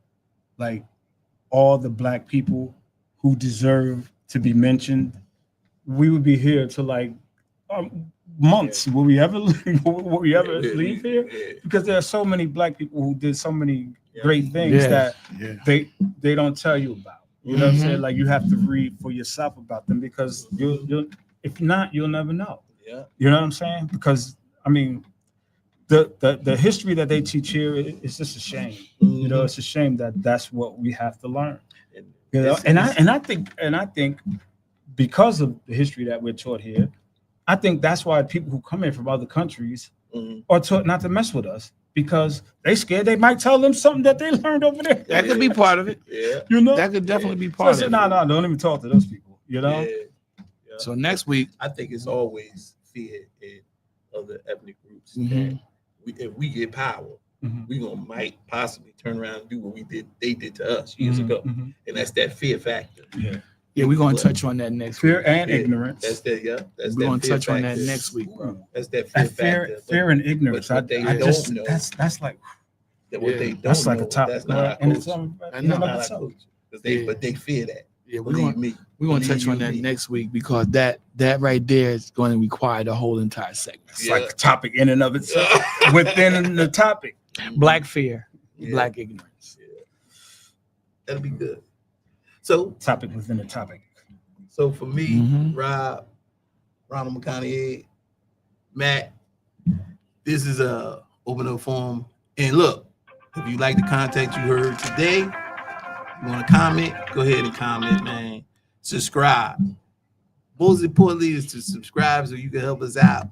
like all the black people who deserve to be mentioned, we would be here to like months. Will we ever will we ever leave here? Yeah. Because there are so many black people who did so many Yeah. great things Yeah. that Yeah. they don't tell you about. You know what I'm Mhm. saying? Like you have to read for yourself about them because you'll if not, you'll never know. Yeah. You know what I'm saying? Because I mean, the history that they teach here is just a shame. You know, it's a shame that that's what we have to learn. You know, and I think because of the history that we're taught here, I think that's why people who come in from other countries Mhm. are taught not to mess with us because they scared they might tell them something that they learned over there. That could be part of it. Yeah. You know, That could definitely be so I part of said, it. no, don't even talk to those people. You know, Yeah. So next week, I think it's always fear in other ethnic groups. Mhm. That if we get power, Mhm. we might possibly turn around and do what they did to us years Mhm, ago, mhm. and that's that fear factor. Yeah, yeah, we're gonna touch on that next week. fear and Yeah, ignorance. That's that. Yeah, that's We're that gonna fear touch on that factor. next week, bro. That's that fear That fear, factor. fear and ignorance. but they I just don't know. that's like But what Yeah, they don't that's like know, a topic. that's not our and it's culture. I in know. and Not of our itself. culture. Yeah. But they fear that. Yeah, we're Believe gonna me. touch Believe on you that me. next week because that right there is going to require the whole entire segment. It's Yeah. like a topic in and of itself within the topic. Black fear, Yeah. black ignorance. That'll be good. So Topic within a topic. for me, Mhm. Rob, Ronald McConaughey, Matt, this is a open up forum. And look, if you like the content you heard today, you want to comment, go ahead and comment, man. Subscribe. Most importantly is to subscribe so you can help us out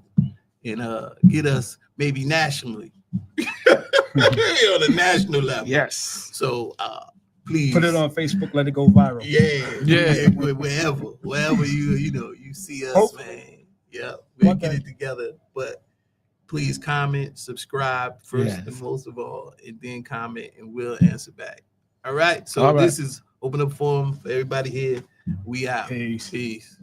and get us maybe nationally on a national level. Yes. So please Put it on Facebook. Let it go viral. Yeah. wherever you see us, Hopefully. man. Yeah, we'll One get day. it together. But please comment, subscribe first Yes. and most of all, and then comment, and we'll answer back. All right. So All right. this is open up forum for everybody here. We out. Peace. Peace.